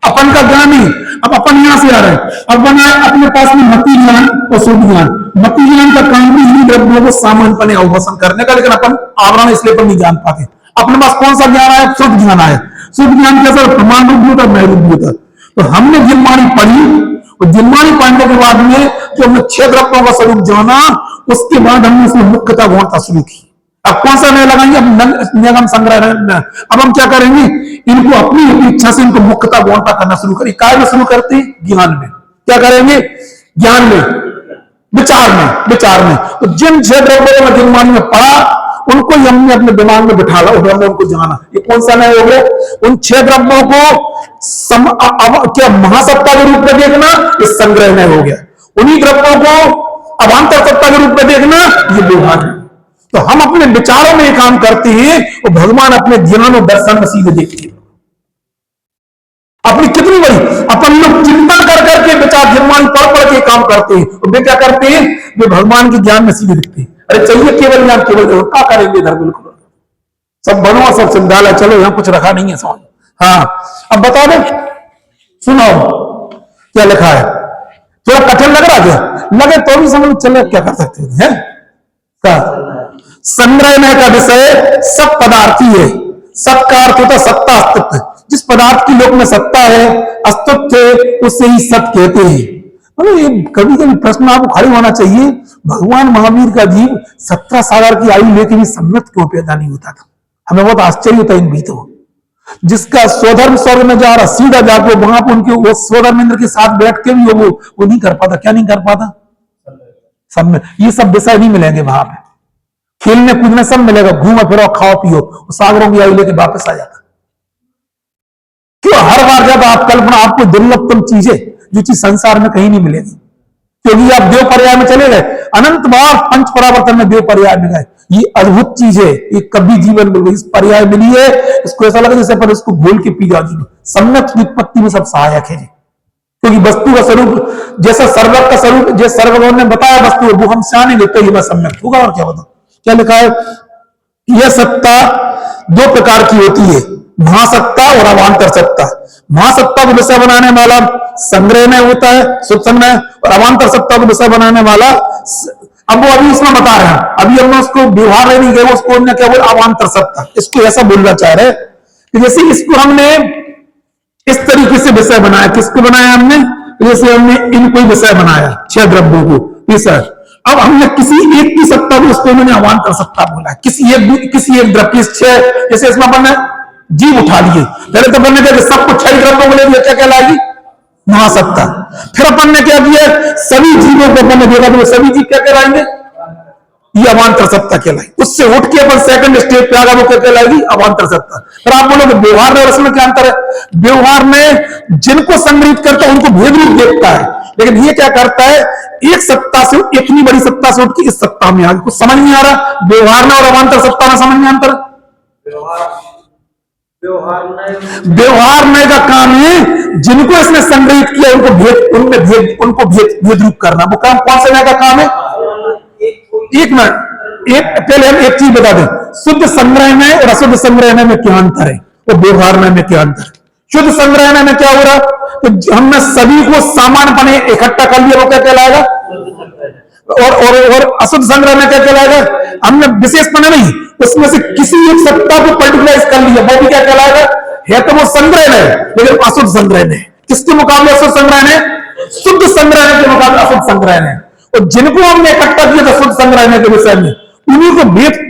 अपन का ज्ञान नहीं, अब अपन यहां से आ रहे हैं, अब बना अपने पास में मति ज्ञान और शुद्ध ज्ञान। मति ज्ञान का काम भी इन्हीं द्रव्यों को सामान्यपणे अवभाषण करने का, लेकिन अपन आवरण इसलिए पर नहीं जान पाते। अपने पास कौन सा ज्ञान आया? शुद्ध ज्ञान आया। शुद्ध ज्ञान कैसा? प्रमाण रूप होता, मैं रूप होता। तो हमने जिनवाणी पढ़ी और जिनवाणी पढ़ने के बाद में जो हमने 6 द्रव्यों का स्वरूप जाना, उसके बाद हमने उसमें मुख्यता गौणता शुरू की। अब कौन सा नया लगाएंगे? अब निगम संग्रह। अब हम क्या करेंगे? इनको अपनी इच्छा से इनको मुख्यता गौणता करना शुरू करें। काय में शुरू करते हैं? ज्ञान में। क्या करेंगे? ज्ञान में, विचार में, विचार में। तो जिन 6 द्रव्यों को जिनवाणी में पढ़ा, उनको ही हमने अपने दिमाग में बिठाला और हमने उनको जाना। ये कौन सा नया हो गया? उन 6 द्रव्यों को क्या महासत्ता के रूप में देखना, ये संग्रह नय हो गया। उन्हीं द्रव्यों को अभांतर सत्ता के रूप में देखना, ये व्यवहार है। तो हम अपने विचारों में ये काम करते हैं और भगवान अपने ज्ञान और दर्शन में सीधे देखते हैं। अपनी कितनी बड़ी अपन लोग चिंतन कर करके विचार जिनवाणी पढ़ पढ़ के काम करते हैं, और वे क्या करते हैं? वे भगवान के ज्ञान में सीधे दिखते हैं। अरे चाहिए केवल ज्ञान, केवल क्या करेंगे इधर? बिल्कुल सब बनवा, सब संभाला, चलो यहां कुछ रखा नहीं है समझ। हाँ, अब बता दो, सुनाओ क्या लिखा है। थोड़ा कठिन लग रहा क्या? लगे तो भी समझ चले, क्या कर सकते हैं? संग्रह का विषय सब पदार्थी है। सत का अर्थ होता सत्ता, अस्तित्व। जिस पदार्थ की लोक में सत्ता है, अस्तित्व है, उससे ही सत कहते हैं। मतलब ये कभी कभी प्रश्न आपको खड़े होना चाहिए, भगवान महावीर का जीव 17 साल की आयु लेके भी सम्यक क्यों पैदा नहीं होता था? हमें बहुत आश्चर्य होता है इन बीतों। जिसका स्वधर्म स्वर्ग में जा रहा, सीधा जाके वहां पर उनके वो स्वधर्म इंद्र के साथ बैठ के भी वो नहीं कर पाता। क्या नहीं कर पाता? सब में ये सब विषय नहीं मिलेंगे वहां पे। खेलने कूदने सब मिलेगा, घूमो फिरो, खाओ पियो, सागरों की आयु लेके वापस आ जाता। क्यों? हर बार जब आप कल्पना, आपको दुर्लभतम चीजें जो चीज संसार में कहीं नहीं मिलेगी, क्योंकि आप देव पर्याय में चले गए, अनंत बार पंच परावर्तन में देव पर्याय में गए। ये अद्भुत चीज है, ये कभी जीवन में इस पर्याय मिली है, इसको ऐसा लगा जैसे पर इसको घोल के पी जाओ। सम्यक व्युत्पत्ति में सब सहायक है जी, क्योंकि वस्तु का स्वरूप जैसा सर्वक का स्वरूप, जैसे सर्वगुण ने बताया वस्तु, वो हम जानेंगे तो ये सम्यक होगा। और क्या बताओ क्या लिखा है? यह सत्ता 2 प्रकार की होती है, महासत्ता और अवांतर सत्ता। महासत्ता को विषय बनाने वाला संग्रह में होता है, शुद्ध संग्रह, और अवांतर सत्ता को विषय बनाने वाला, अब वो अभी इसमें बता रहे हैं, अभी हमने उसको व्यवहार नहीं गए, उसको हमने क्या बोला? अवांतर सत्ता। इसको ऐसा बोलना चाह रहे कि जैसे इसको हमने इस तरीके से विषय बनाया। किसको बनाया हमने? जैसे हमने इनको विषय बनाया, 6 द्रव्यों को विषय। अब हमने किसी एक की सत्ता को, उसको मैंने अवांतर सत्ता बोला। किसी एक द्रव्य की 6, जैसे इसमें अपन ने जीव उठा लिए, पहले तो अपन ने सब कुछ 6 द्रव्यों को ले लिया, क्या कहलाएगी? महासत्ता। फिर अपन ने क्या किया? सभी जीवों को अपन ने देखा तो सभी जीव क्या कहलाएंगे? ये अवांतर सत्ता कहलाई। उससे उठ के अपन सेकंड स्टेज पे आगा, वो क्या कहलाएगी? अवांतर सत्ता। फिर आप बोलोगे व्यवहार में उसमें क्या अंतर है? व्यवहार में जिनको संग्रहित करता है उनको भेद रूप देखता है, लेकिन ये क्या करता है? एक सत्ता से, इतनी बड़ी सत्ता से उठ के इस सत्ता में आ गया। कुछ समझ नहीं आ रहा? व्यवहार में और अवांतर सत्ता में समझ में अंतर? व्यवहार में का काम है जिनको इसने संग्रहित किया उनको भेद रूप करना। वो काम कौन से का काम है? एक मिनट, पहले हम एक चीज बता दें, शुद्ध संग्रहण और अशुद्ध संग्रहण में क्या अंतर है और व्यवहार में क्या अंतर है? शुद्ध संग्रहण में क्या हो रहा? तो हमने सभी को सामान्यपणे इकट्ठा कर लिया, वो क्या कहलाएगा? और अशुद्ध संग्रह में क्या कहलाएगा? हमने विशेषपणे नहीं, उसमें से किसी एक सत्ता को पर्टिकुलराइज कर लिया, वो भी क्या कहलाएगा? है तो वो संग्रह है, लेकिन अशुद्ध संग्रह है। किसके मुकाबले अशुद्ध संग्रह है? शुद्ध संग्रह के मुकाबले अशुद्ध संग्रह है। और जिनको हमने इकट्ठा किया था शुद्ध संग्रह के विषय में,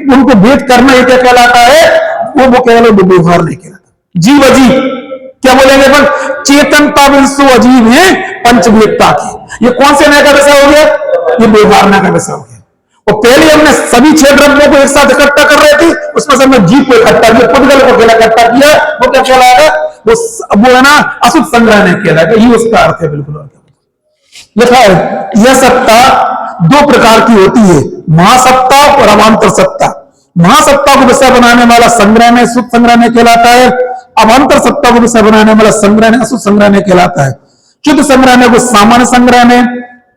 उनको भेद करना ये क्या कहलाता है? वो कहलाता है व्यवहार नहीं कहलाता। जीव अजीव क्या बोलेंगे अपन? चेतनता विंशु अजीब है पंचवेदता की। ये कौन से नय का विषय हो गया? ये व्यवहार नय का विषय हो गया। और पहले हमने सभी 6 द्रव्यों को एक साथ इकट्ठा कर रहे थे, उसमें से हमने जीव को इकट्ठा किया, पुद्गल को इकट्ठा किया, वो क्या कहलाएगा? वो है ना अशुद्ध संग्रह नहीं कहलाएगा। ये उसका अर्थ है। बिल्कुल लिखा है यह सत्ता 2 प्रकार की होती है, महासत्ता और अवांतर सत्ता। महासत्ता को विषय बनाने वाला संग्रह में शुद्ध संग्रह में कहलाता है, अवांतर सत्ता को विषय बनाने वाला संग्रह में अशुद्ध संग्रह में कहलाता है। शुद्ध संग्रहण को सामान्य संग्रहण,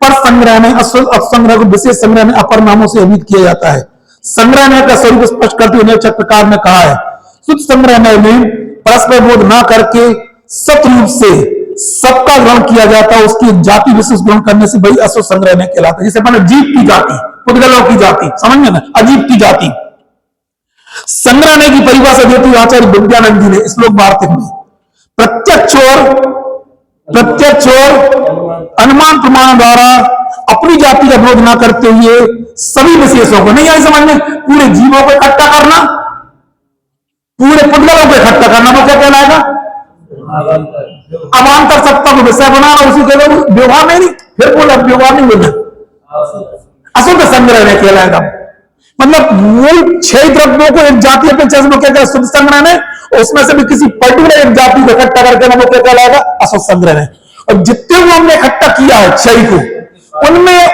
पर संग्रहण, असंग्रह को विशेष संग्रहण, अपर नामों से अभिहित किया जाता है। संग्रहण का स्वरूप स्पष्ट करते हुए चक्रकार ने कहा है, शुद्ध संग्रहण में परस्पर बोध ना करके सत रूप से सबका ग्रहण किया जाता है, उसकी जाति विशेष ग्रहण करने से भाई अशुद्ध संग्रहण कहलाता है। जैसे मैंने जीव की जाति, पुद्गलों की जाति, समझ में ना, अजीब की जाति। संग्रहण की परिभाषा देते हुए आचार्य विद्यानंद जी ने श्लोक वार्तिक में प्रत्यक्ष और अनुमान प्रमाण द्वारा अपनी जाति का विरोध न करते हुए सभी विशेषों को, नहीं आई समझ में, पूरे जीवों को इकट्ठा करना, पूरे पुद्गलों को इकट्ठा करना, वो क्या कहलाएगा? अवान्तर सत्ता को विषय बनाना, उसी के लोग व्यवहार नहीं, फिर बोला व्यवहार नहीं बोलना, अशुद्ध संग्रहण कहलाएगा। मतलब मूल 6 द्रव्यों को एक जाति अपेक्षा से क्या शुद्ध संग्रहण है, उसमें से भी किसी पर्टिकुलर एक जाति को इकट्ठा करके वो क्या कहलाएगा? अशुद्ध संग्रहण है। और जितने वो हमने इकट्ठा किया है 6 को,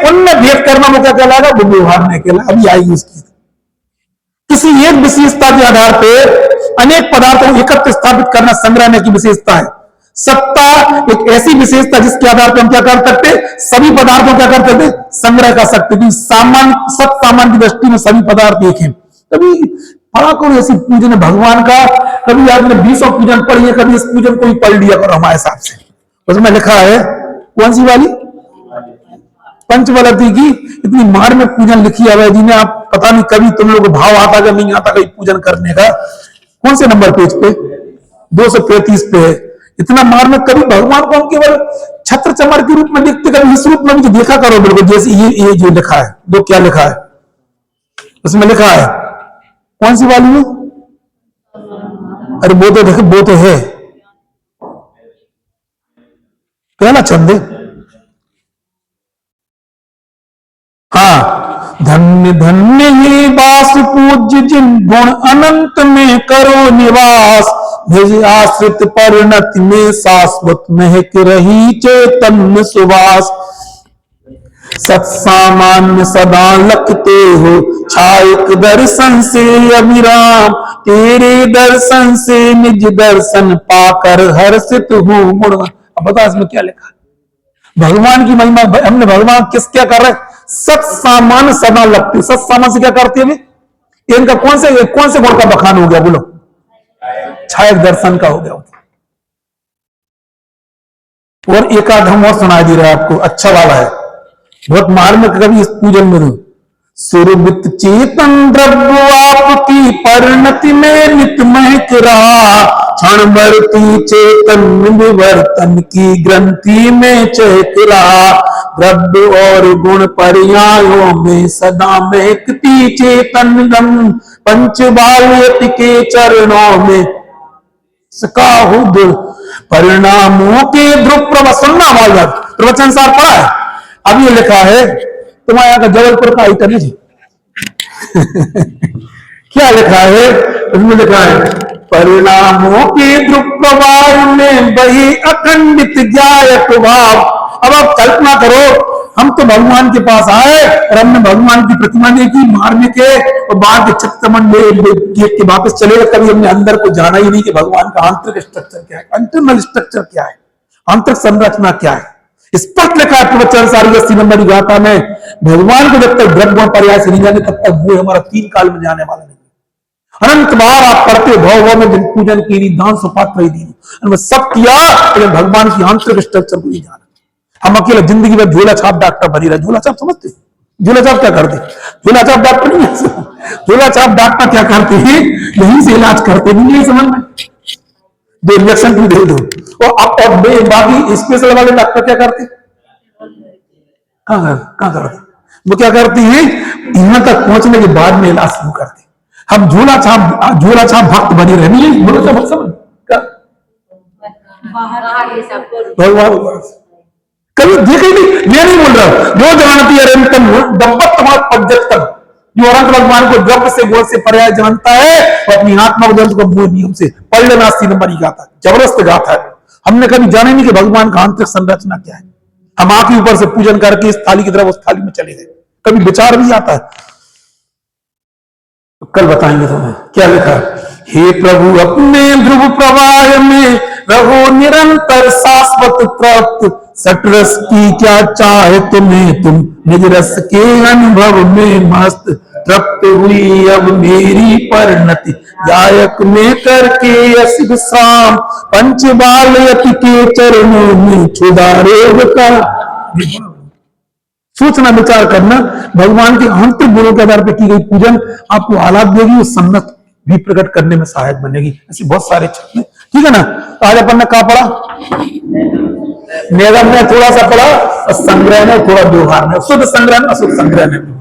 उनमें भेद करना वो क्या कहलाएगा? वो व्यवहार नहीं कहलाएगा। अभी आएगी उसकी किसी एक विशेषता के आधार पर अनेक पदार्थों को एकत्र स्थापित करना संग्रहण की विशेषता है। सत्ता एक ऐसी विशेषता जिसके आधार पर हम क्या कर सकते, सभी पदार्थों क्या करते थे, संग्रह कर सकते थे। सत सामान्य की दृष्टि में सभी पदार्थ एक हैं। कभी पढ़ा करो ऐसी पूजन है भगवान का, कभी आपने 20 पूजन पढ़ी है, कभी इस पूजन को ही पढ़ लिया करो हमारे हिसाब से। उसमें लिखा है कौन सी वाली, पंचवलती की इतनी मार्मिक पूजन लिखी है जी ने, आप पता नहीं कभी तुम लोग को भाव आता कि नहीं आता कहीं पूजन करने का। कौन से नंबर पेज पे? 235 पे है। इतना मार्मिक, कभी भगवान को हम केवल छत्र चमर के रूप में देखते, कभी इस रूप में भी देखा करो बिल्कुल, जैसे ये जो लिखा है, दो क्या लिखा है उसमें, लिखा है कौन सी वाली में? अरे वो तो देखो, वो तो है कहना चंदे। हाँ, धन्य धन्य ही वास पूज्य जिन गुण अनंत में करो निवास, निज आश्रित परिणति में शाश्वत महक रही चैतन्य सुवास। सत्सामान्य सदा लखते हो छायक दर्शन से अभिराम, तेरे दर्शन से निज दर्शन पाकर हर्षित हूं गुण। अब बता इसमें क्या लिखा है? भगवान की महिमा, हमने भगवान किस क्या कर रहे हैं? सत्सामान्य सदा लगते। सत्सामान्य से क्या करते हैं? इनका कौन से गुण का बखान हो गया बोलो? छायक दर्शन का हो गया। और एक आध हम और सुनाई दे रहा है आपको, अच्छा वाला है, बहुत मार्मिक कभी इस पूजन में। सुरभित चेतन द्रव्य आपकी परिणति में नित महक रहा, क्षण बढ़ती चेतन विवर्तन की ग्रंथि में चहक रहा, द्रव्य और गुण पर्यायों में सदा महकती चेतन गम, पंचबाल्यत के चरणों में सकाहुद परिणामों के ध्रुव प्रभा। सुनना वाला प्रवचन सार पढ़ा है, अब ये लिखा है तुम्हारे यहाँ का जबलपुर का आइटम है जी। क्या लिखा है उसमें? लिखा है परिणामों के ध्रुव प्रभाव में बही अखंडित ज्ञायक भाव। अब आप कल्पना करो, हम तो भगवान के पास आए और हमने भगवान की प्रतिमा देखी, मारने के और बाहर के चित्रमंड गेट के वापस चले गए। कभी हमने अंदर को जाना ही नहीं कि भगवान का आंतरिक स्ट्रक्चर क्या है, इंटरनल स्ट्रक्चर क्या है, आंतरिक संरचना क्या है। स्पष्ट लिखा है प्रवचन सारी 80 नंबर की गाथा में, भगवान को जब तक द्रव्य पर्याय से नहीं जाने तब तक वो हमारा 3 काल में जाने वाला नहीं। अनंत बार आप पढ़ते भाव में पूजन की दान सुपात्र दी, सब किया, लेकिन भगवान की आंतरिक स्ट्रक्चर को नहीं जाना। हम अकेला जिंदगी में झोला छाप डॉक्टर बनी रहे। झोला छाप समझते? झोला छाप क्या करते? झोला छाप डॉक्टर नहीं है। झोला छाप डॉक्टर क्या करते हैं? यहीं से इलाज करते नहीं है, समझ में? दो इंजेक्शन भी दे दो। और बाकी स्पेशल वाले डॉक्टर क्या करते? कहां करते? वो क्या करती है? यहां तक पहुंचने के बाद में इलाज शुरू करते। हम झोला छाप भक्त बनी रहनी है। झोला छाप समझ भगवान कभी देखे नहीं, मैं नहीं बोल रहा हूं। जो जानती है जो अनंत भगवान को द्रव्य से गुण से पर्याय जानता है, वो अपनी आत्मा को को मूल नियम से पढ़ लेना। 80 नंबर की गाथा, जबरदस्त गाथा है। हमने कभी जाने नहीं कि भगवान का आंतरिक संरचना क्या है। हम आंख के ऊपर से पूजन करके इस थाली की तरफ उस थाली में चले गए, कभी विचार भी आता है। तो कल बताएंगे तुम्हें क्या लिखा है। हे प्रभु अपने ध्रुव प्रवाह में रहो निरंतर शाश्वत तृप्त, सटरस की क्या चाहे तुम्हें, तुम निज रस के अनुभव में मस्त, तृप्त हुई अब मेरी परिणति, गायक में करके यश विश्राम, पंच बाल यति के चरणों में क्षुधा रोग का। सोचना विचार करना, भगवान के आंतरिक गुणों के आधार पर की गई पूजन आपको आह्लाद देगी, उस सम्मत भी प्रकट करने में सहायक बनेगी। ऐसे बहुत सारे छंद हैं, ठीक है ना। तो आज अपन ने कहा पढ़ा, निगम में थोड़ा सा पढ़ा और संग्रह में थोड़ा व्यवहार में, शुद्ध संग्रह में अशुद्ध संग्रह में।